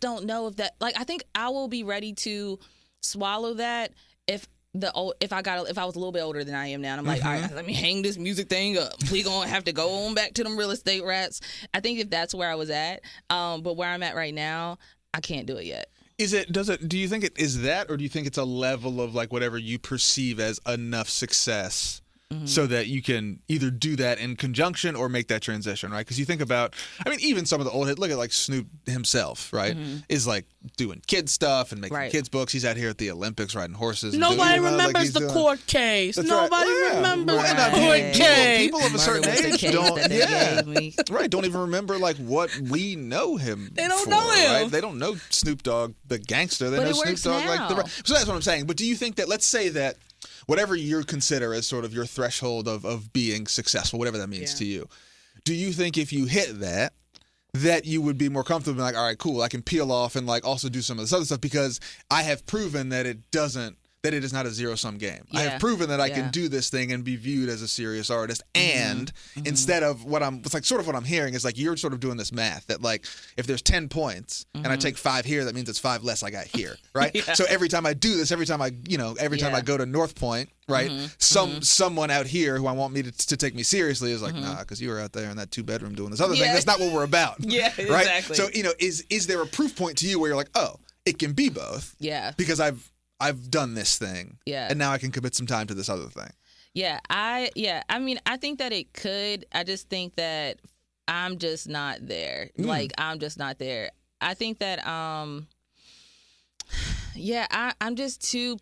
don't know if that, like, I think I will be ready to swallow that if I was a little bit older than I am now. And I'm like, all right, let me hang this music thing up. We gonna have to go on back to them real estate raps. I think if that's where I was at, but where I'm at right now, I can't do it yet. Do you think it is that, or do you think it's a level of like whatever you perceive as enough success so that you can either do that in conjunction or make that transition, right? Because you think about, I mean, even some of the old hits, look at like Snoop himself, right? Is like doing kid stuff and making kids books. He's out here at the Olympics riding horses. Nobody remembers the court case. Nobody remembers the court case. People of a certain age don't even remember like what we know him. They don't know him. Right? They don't know Snoop Dogg the gangster. They know Snoop Dogg like the. So that's what I'm saying. But do you think that, let's say that whatever you consider as sort of your threshold of being successful, whatever that means to you, do you think if you hit that you would be more comfortable being like, all right, cool, I can peel off and like also do some of this other stuff because I have proven that it is not a zero-sum game. I have proven that I can do this thing and be viewed as a serious artist. And instead of what I'm hearing is like you're sort of doing this math that like if there's 10 points and I take 5 here, that means it's 5 less I got here, right? So every time I do this, every time I go to North Point, right? Someone out here who I want me to take me seriously is like, nah, because you were out there in that 2-bedroom doing this other thing. That's not what we're about. Yeah, right? Exactly. So is there a proof point to you where you're like, oh, it can be both? Yeah. Because I've done this thing, and now I can commit some time to this other thing. I mean, I think that it could. I just think that I'm just not there. Like, I'm just not there. I think that I'm just too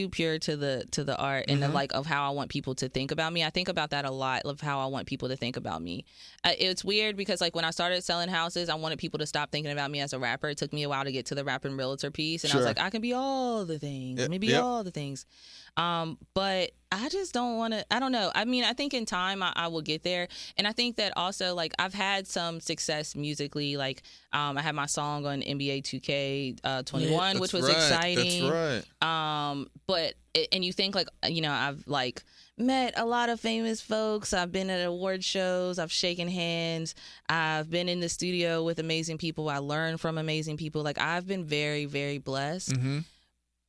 pure to the art and the, like, of how I want people to think about me. I think about that a lot, of how I want people to think about me. It's weird because, like, when I started selling houses, I wanted people to stop thinking about me as a rapper. It took me a while to get to the rapper and realtor piece, and I was like, I can be all the things. Let me be all the things. But I just don't want to. I don't know. I mean, I think in time I will get there, and I think that also, like, I've had some success musically. Like, I had my song on NBA 2K21, which was exciting. That's right. But and you think, like, you know, I've, like, met a lot of famous folks. I've been at award shows. I've shaken hands. I've been in the studio with amazing people. I learned from amazing people. Like, I've been very, very blessed.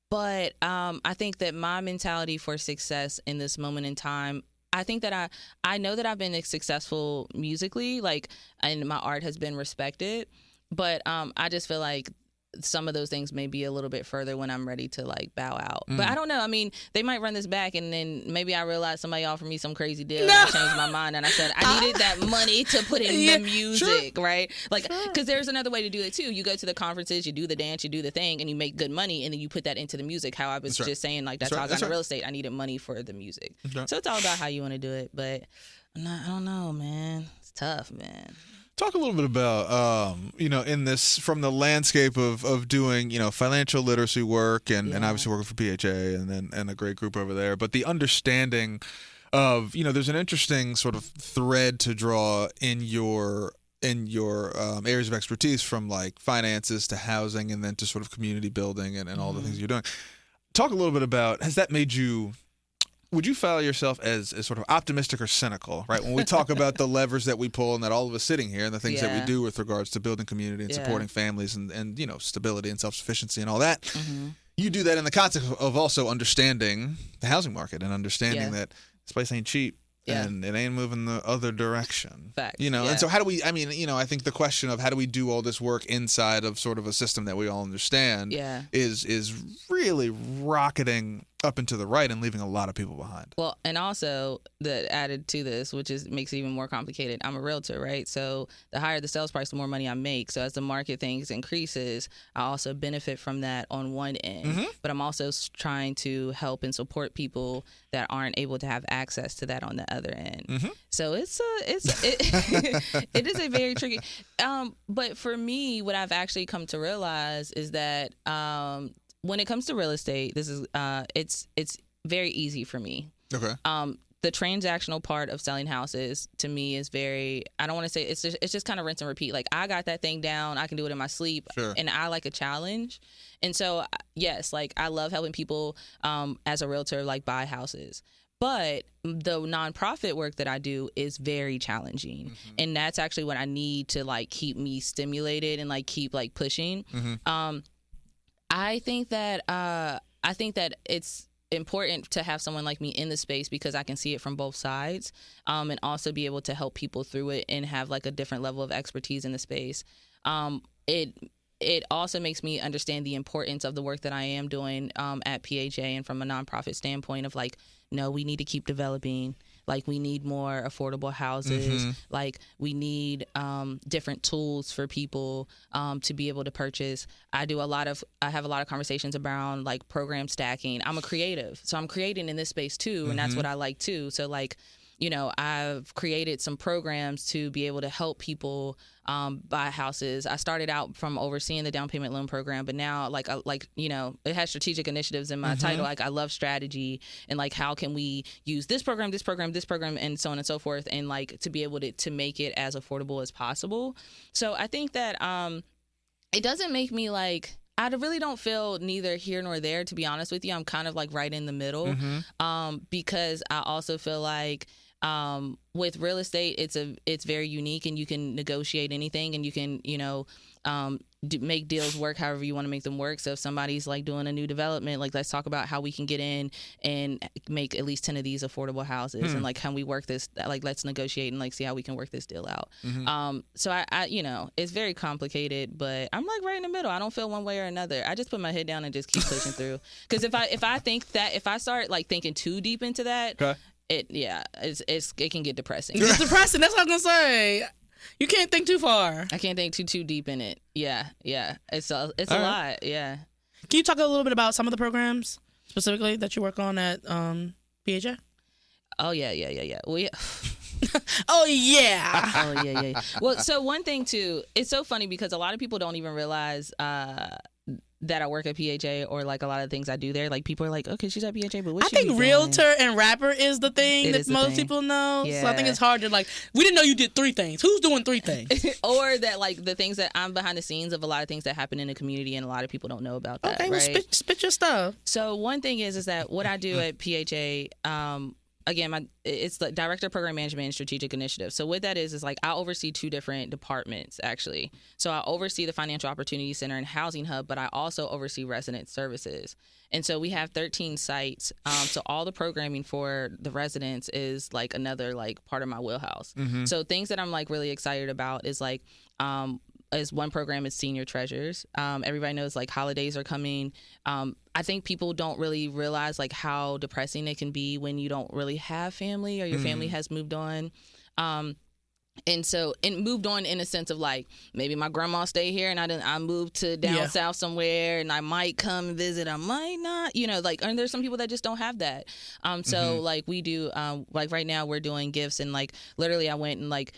But I think that my mentality for success in this moment in time, I think that I know that I've been successful musically, like, and my art has been respected. But I just feel like some of those things may be a little bit further when I'm ready to, like, bow out. But I don't know. I mean, they might run this back, and then maybe I realize somebody offered me some crazy deal, and I changed my mind, and I said I needed that money to put in the music, right? Like, because there's another way to do it too. You go to the conferences, you do the dance, you do the thing, and you make good money, and then you put that into the music. How I was just saying, like, that's how I got into real estate. I needed money for the music. So it's all about how you want to do it. But I don't know, man. It's tough, man. Talk a little bit about, you know, in this, from the landscape of doing, you know, financial literacy work and obviously working for PHA and a great group over there, but the understanding of, you know, there's an interesting sort of thread to draw in your areas of expertise, from, like, finances to housing and then to sort of community building and all the things you're doing. Talk a little bit about, has that made you... Would you file yourself as sort of optimistic or cynical, right? When we talk about the levers that we pull and that all of us sitting here and the things that we do with regards to building community and supporting families and, you know, stability and self-sufficiency and all that, you do that in the context of also understanding the housing market and understanding that this place ain't cheap. And it ain't moving the other direction. Fact. You know, and so how do we, I mean, you know, I think the question of how do we do all this work inside of sort of a system that we all understand is really rocketing up and to the right and leaving a lot of people behind. Well, and also that added to this, which makes it even more complicated. I'm a realtor, right? So the higher the sales price, the more money I make. So as the market things increases, I also benefit from that on one end. But I'm also trying to help and support people that aren't able to have access to that on the other end. So it is a very tricky. But for me, what I've actually come to realize is that when it comes to real estate, this is it's very easy for me. Okay. The transactional part of selling houses to me is very, I don't want to say, it's just kind of rinse and repeat. Like, I got that thing down, I can do it in my sleep, and I like a challenge. And so, yes, like, I love helping people as a realtor, like, buy houses. But the nonprofit work that I do is very challenging. And that's actually what I need to, like, keep me stimulated and, like, keep, like, pushing. I think that it's important to have someone like me in the space because I can see it from both sides, and also be able to help people through it and have, like, a different level of expertise in the space. It also makes me understand the importance of the work that I am doing at PHA, and from a nonprofit standpoint of, like, no, we need to keep developing. Like, we need more affordable houses. Like, we need different tools for people to be able to purchase. I have a lot of conversations around, like, program stacking. I'm a creative, so I'm creating in this space too, and that's what I like too. So, like, you know, I've created some programs to be able to help people buy houses. I started out from overseeing the down payment loan program, but now, like, you know, it has strategic initiatives in my title. Like, I love strategy and, like, how can we use this program, and so on and so forth, and, like, to be able to make it as affordable as possible. So I think that it doesn't make me, like, I really don't feel neither here nor there, to be honest with you. I'm kind of, like, right in the middle, because I also feel like With real estate, it's very unique, and you can negotiate anything, and you can, make deals work however you want to make them work. So if somebody's like doing a new development, like let's talk about how we can get in and make at least 10 of these affordable houses, and like can we work this, like let's negotiate and like see how we can work this deal out. So I it's very complicated, but I'm like right in the middle. I don't feel one way or another. I just put my head down and just keep pushing through, because if I start like thinking too deep into that, okay, it can get depressing. It's depressing. That's what I'm gonna say. You can't think too far. I can't think too deep in it. Yeah. It's a lot. Yeah. Can you talk a little bit about some of the programs specifically that you work on at PHA? Oh yeah. Well, yeah. Oh yeah. Oh yeah. Well, so one thing too, it's so funny because a lot of people don't even realize that I work at PHA, or like a lot of things I do there. Like people are like, okay, she's at PHA, but what's she think realtor and rapper is the thing that most people know. Yeah. So I think it's hard to like, we didn't know you did 3 things. Who's doing 3 things? Or that like the things that I'm behind the scenes of a lot of things that happen in the community, and a lot of people don't know about that. Okay, well, spit your stuff. So one thing is that what I do at PHA, again, it's the Director of Program Management and Strategic Initiative. So what that is like I oversee 2 different departments, actually. So I oversee the Financial Opportunity Center and Housing Hub, but I also oversee resident services. And so we have 13 sites. So all the programming for the residents is like another like part of my wheelhouse. So things that I'm like really excited about is like, as one program is Senior Treasures. Everybody knows like holidays are coming. I think people don't really realize like how depressing it can be when you don't really have family, or your family has moved on. And moved on in a sense of like, maybe my grandma stayed here and I moved to down south somewhere, and I might come visit, I might not, and there's some people that just don't have that. So like we do, like right now we're doing gifts, and like literally I went and like,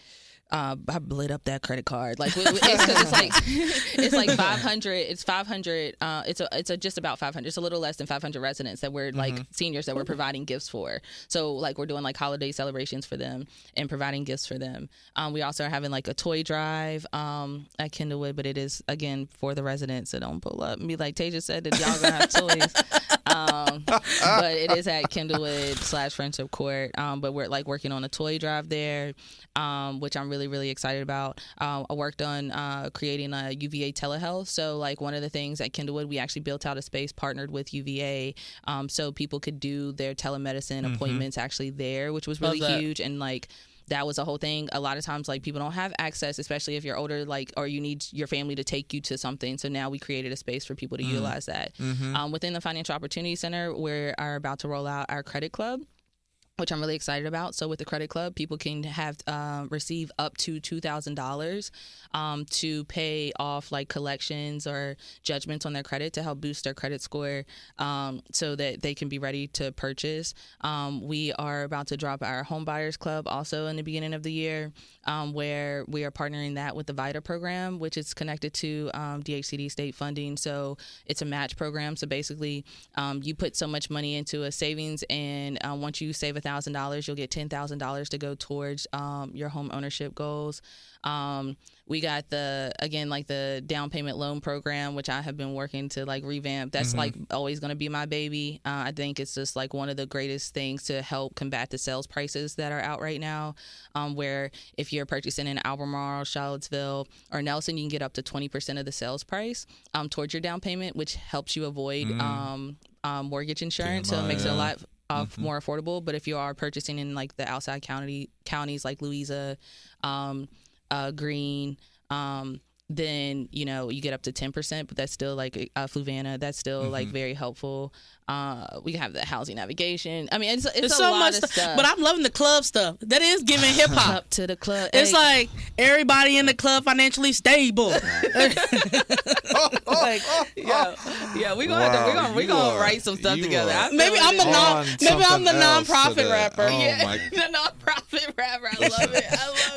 I lit up that credit card. Like it's like 500. It's 500. It's just about 500. It's a little less than 500 residents that we're like seniors that we're providing gifts for. So like we're doing like holiday celebrations for them and providing gifts for them. We also are having like a toy drive at Kindlewood, but it is again for the residents. So don't pull up and be like Tasia said that y'all gonna have toys. But it is at Kindlewood / Friendship Court. But we're like working on a toy drive there, which I'm really excited about. I worked on creating a UVA telehealth. So like one of the things at Kindlewood, we actually built out a space partnered with UVA, so people could do their telemedicine appointments actually there, which was really huge. And like that was a whole thing. A lot of times like people don't have access, especially if you're older, like, or you need your family to take you to something. So now we created a space for people to utilize that. Within the Financial Opportunity Center, we are about to roll out our credit club, which I'm really excited about. So with the credit club, people can have receive up to $2,000 to pay off like collections or judgments on their credit to help boost their credit score, so that they can be ready to purchase. We are about to drop our Home Buyers Club also in the beginning of the year, where we are partnering that with the VITA program, which is connected to DHCD state funding. So it's a match program. So basically, you put so much money into a savings, and once you save $1,000, you'll get $10,000 to go towards your home ownership goals. We got the down payment loan program, which I have been working to like revamp. That's like always going to be my baby. I think it's just like one of the greatest things to help combat the sales prices that are out right now, where if you're purchasing in Albemarle, Charlottesville, or Nelson, you can get up to 20% of the sales price towards your down payment, which helps you avoid mortgage insurance. So it makes it a lot more affordable. But if you are purchasing in like the outside counties like Louisa, Green, then you get up to 10%, but that's still like Fluvanna, that's still like very helpful. We have the housing navigation. I mean, it's a so lot of stuff. But I'm loving the club stuff. That is giving hip hop up to the club. It's like everybody in the club financially stable. We're gonna write some stuff together. Maybe I'm the nonprofit rapper. The nonprofit rapper. I love it.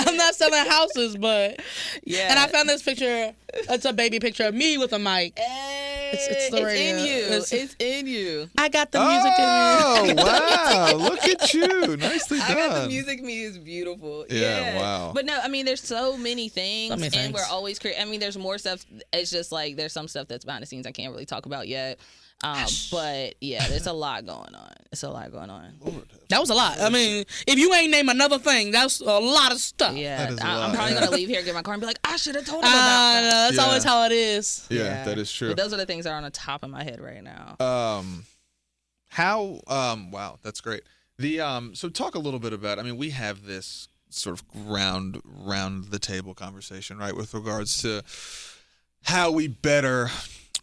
I'm not selling houses, but and I found this picture. It's a baby picture of me with a mic. It's the radio. It's in you. I got the music in me. Oh, wow. Look at you. Nicely done. I got the music in me. Is beautiful. Yeah, wow. But no, I mean, there's so many things. And we're always creating. I mean, there's more stuff. It's just like there's some stuff that's behind the scenes I can't really talk about yet. But yeah, there's a lot going on. It's a lot going on. Lord. That was a lot. I mean, if you ain't name another thing, that's a lot of stuff. Yeah, I'm probably gonna leave here, get my car, and be like, I should have told him about that. That's always how it is. Yeah, that is true. But those are the things that are on the top of my head right now. Wow, that's great. So talk a little bit about, I mean, we have this sort of round the table conversation, right, with regards to how we better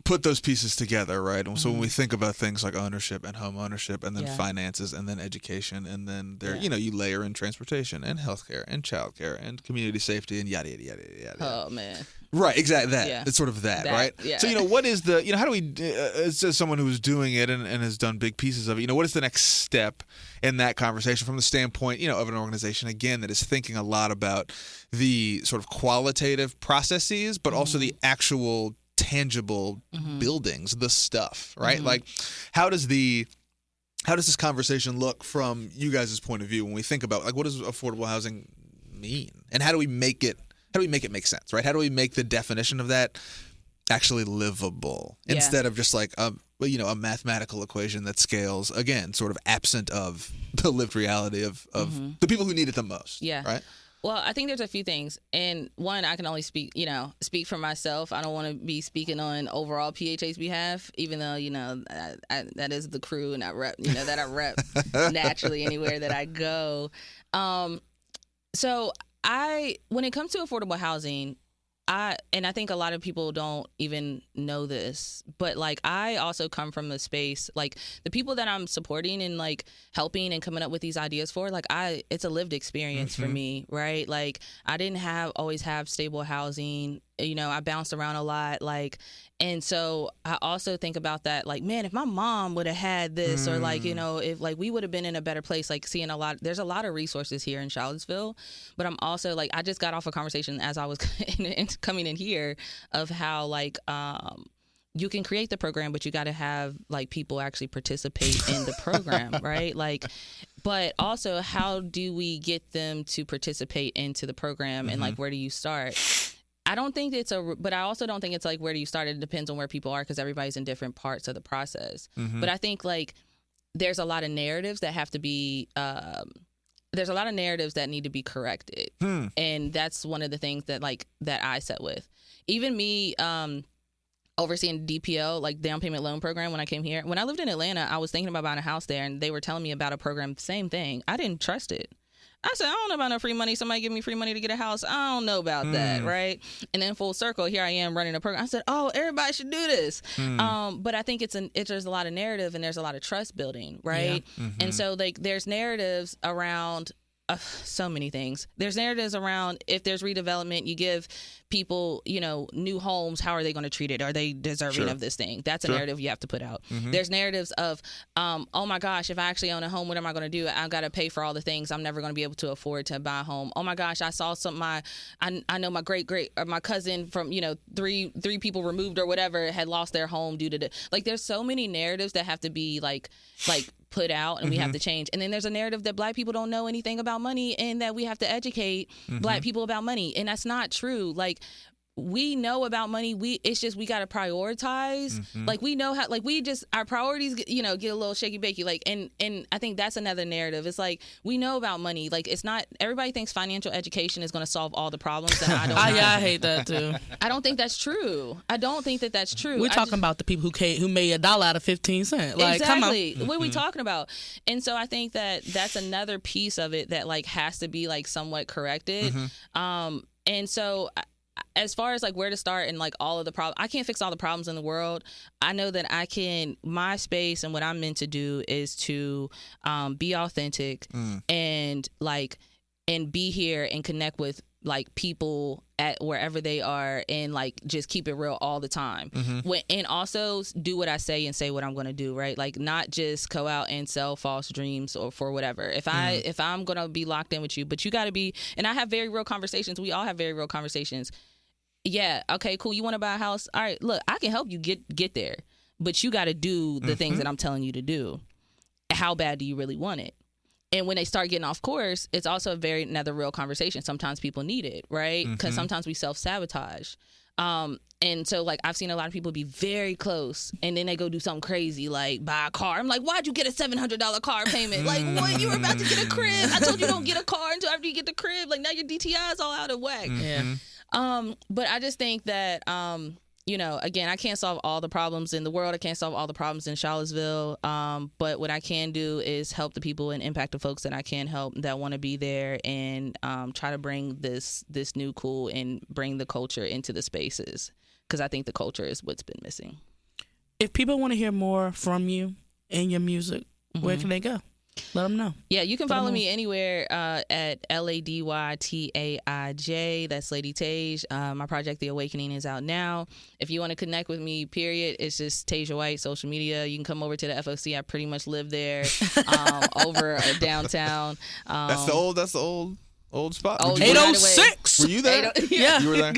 put those pieces together, right? And so when we think about things like ownership and home ownership and then finances and then education and then you layer in transportation and healthcare and childcare and community safety and yada, yada, yada, yada. Oh, man. Right, exactly. That. Yeah. It's sort of that, right? Yeah. So, what is how do we, as someone who's doing it and has done big pieces of it, what is the next step in that conversation from the standpoint, of an organization, again, that is thinking a lot about the sort of qualitative processes, but also the actual tangible buildings, the stuff, right? Like, how does this conversation look from you guys' point of view when we think about, like, what does affordable housing mean? And how do we make it make sense, right? How do we make the definition of that actually livable instead of just like a mathematical equation that scales, again, sort of absent of the lived reality of the people who need it the most, right? Well, I think there's a few things. And one, I can only speak for myself. I don't want to be speaking on overall PHA's behalf, even though, that is the crew and I rep naturally anywhere that I go. So when it comes to affordable housing, I think a lot of people don't even know this, but like I also come from the space, like the people that I'm supporting and like helping and coming up with these ideas for, like it's a lived experience for me, right? Like I didn't always have stable housing. I bounced around a lot, and so I also think about that, like, man, if my mom would have had this, or like, if like we would have been in a better place, like seeing there's a lot of resources here in Charlottesville, but I'm also like, I just got off a conversation as I was coming in here of how like, you can create the program, but you got to have like people actually participate in the program, right? Like, but also how do we get them to participate into the program and like, where do you start? I don't think but I also don't think it's like, where do you start? It depends on where people are because everybody's in different parts of the process. But I think like there's a lot of narratives that have to be, there's a lot of narratives that need to be corrected. And that's one of the things that I set with. Even me, overseeing DPL, like down payment loan program, when I came here. When I lived in Atlanta, I was thinking about buying a house there and they were telling me about a program, same thing. I didn't trust it. I said, I don't know about no free money. Somebody give me free money to get a house. I don't know about that, right? And then full circle, here I am running a program. I said, oh, everybody should do this. But I think there's a lot of narrative and there's a lot of trust building, right? Yeah. And so like there's narratives around so many things. There's narratives around if there's redevelopment, you give people, new homes, how are they going to treat it? Are they deserving of this thing? That's a narrative you have to put out. There's narratives of, oh my gosh, if I actually own a home, what am I going to do? I've got to pay for all the things I'm never going to be able to afford to buy a home. Oh my gosh, I saw I know my my cousin from, three people removed or whatever had lost their home due to like, there's so many narratives that have to be like put out and we have to change. And then there's a narrative that Black people don't know anything about money and that we have to educate Black people about money. And that's not true. Like, we know about money. It's just we got to prioritize. Like, we know how, like, our priorities get a little shaky bakey. Like, and I think that's another narrative. It's like, we know about money. Like, it's not, everybody thinks financial education is going to solve all the problems. And I don't I hate that too. I don't think that's true. I don't think that that's true. We're talking about the people who made $1 out of 15 cents. Like, exactly. Come on. What are we talking about? And so I think that that's another piece of it that like has to be like somewhat corrected. And so as far as like where to start and like all of the problems, I can't fix all the problems in the world. I know that my space and what I'm meant to do is to be authentic and be here and connect with like people at wherever they are and like just keep it real all the time. And also do what I say and say what I'm going to do, right? Like not just go out and sell false dreams or for whatever. If I'm going to be locked in with you, but you got to be, and I have very real conversations. We all have very real conversations. Yeah. Okay, cool. You want to buy a house? All right, look, I can help you get there, but you got to do the things that I'm telling you to do. How bad do you really want it? And when they start getting off course, it's also another real conversation. Sometimes people need it, right? Because sometimes we self-sabotage. And so, like, I've seen a lot of people be very close, and then they go do something crazy, like buy a car. I'm like, why'd you get a $700 car payment? Like, what? You were about to get a crib. I told you don't get a car until after you get the crib. Like, now your DTI is all out of whack. Yeah. But I just think that, again, I can't solve all the problems in the world. I can't solve all the problems in Charlottesville. But what I can do is help the people and impact the folks that I can help that want to be there, and try to bring this new cool and bring the culture into the spaces. Because I think the culture is what's been missing. If people want to hear more from you and your music, where can they go? Let them know. Yeah, you can follow me anywhere at LadyTaij. That's Lady Tage. My project, The Awakening, is out now. If you want to connect with me, period, it's just Tasia White, social media. You can come over to the FOC. I pretty much live there, over downtown. That's the old spot. 806. Were you there? Yeah. You were there?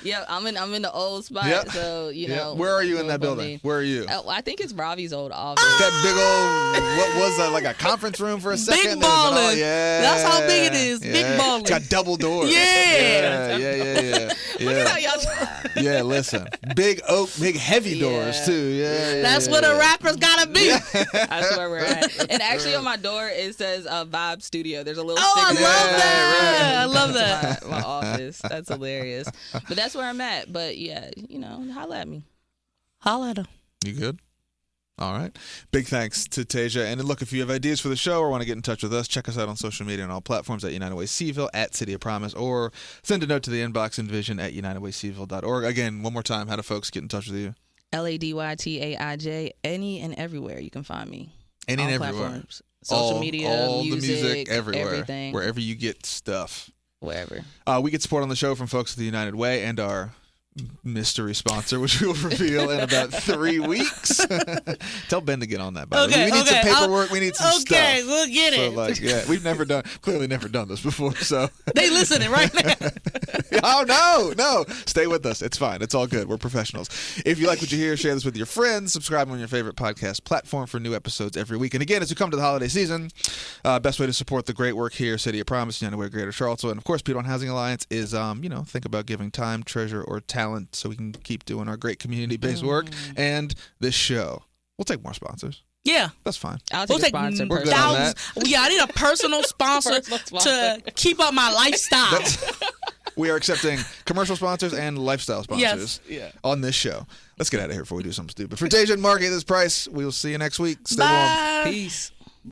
Yeah, I'm in the old spot. Yep. So Yep. Where are you in that building? Where are you? I think it's Ravi's old office. That big old, what was that, like a conference room for a second? Big ballin'. Yeah. That's how big it is. Yeah. Big ballin'. It's got double doors. Yeah. Yeah. Look at how y'all. Yeah, listen. Big oak, big heavy doors too. Yeah. That's what a rapper's gotta be. That's where we're at. And actually on my door it says Vibe Studio. There's a little Oh, I sticker. love that. right. I love that. My office. That's hilarious. But that's where I'm at. But yeah, holla at me. Holla at her. You good? All right. Big thanks to Tasia. And look, if you have ideas for the show or want to get in touch with us, check us out on social media on all platforms at United Way Seaville, at City of Promise, or send a note to the inbox in vision at UnitedWaySeaville.org. Again, one more time, how do folks get in touch with you? LadyTaij, any and everywhere you can find me. Any and all everywhere. Platforms. Social media, all music, the music, everywhere. Everything. Wherever you get stuff. Wherever. We get support on the show from folks at the United Way and our mystery sponsor, which we will reveal in about 3 weeks. Tell Ben to get on that, by the way. We need some paperwork. We need some stuff. Okay, we'll get it. So, we've clearly never done this before, so. They listening right now. Oh, no. Stay with us. It's fine. It's all good. We're professionals. If you like what you hear, share this with your friends. Subscribe on your favorite podcast platform for new episodes every week. And again, as we come to the holiday season, best way to support the great work here, City of Promise, United Way Greater Charlottesville, and of course, Piedmont Housing Alliance is, think about giving time, treasure, or talent so we can keep doing our great community-based work and this show. We'll take more sponsors. Yeah. That's fine. I'll take a sponsor. We're good on that. Yeah, I need a personal sponsor to keep up my lifestyle. We are accepting commercial sponsors and lifestyle sponsors on this show. Let's get out of here before we do something stupid. For Tasia and Mark, this Price, we will see you next week. Stay warm. Peace.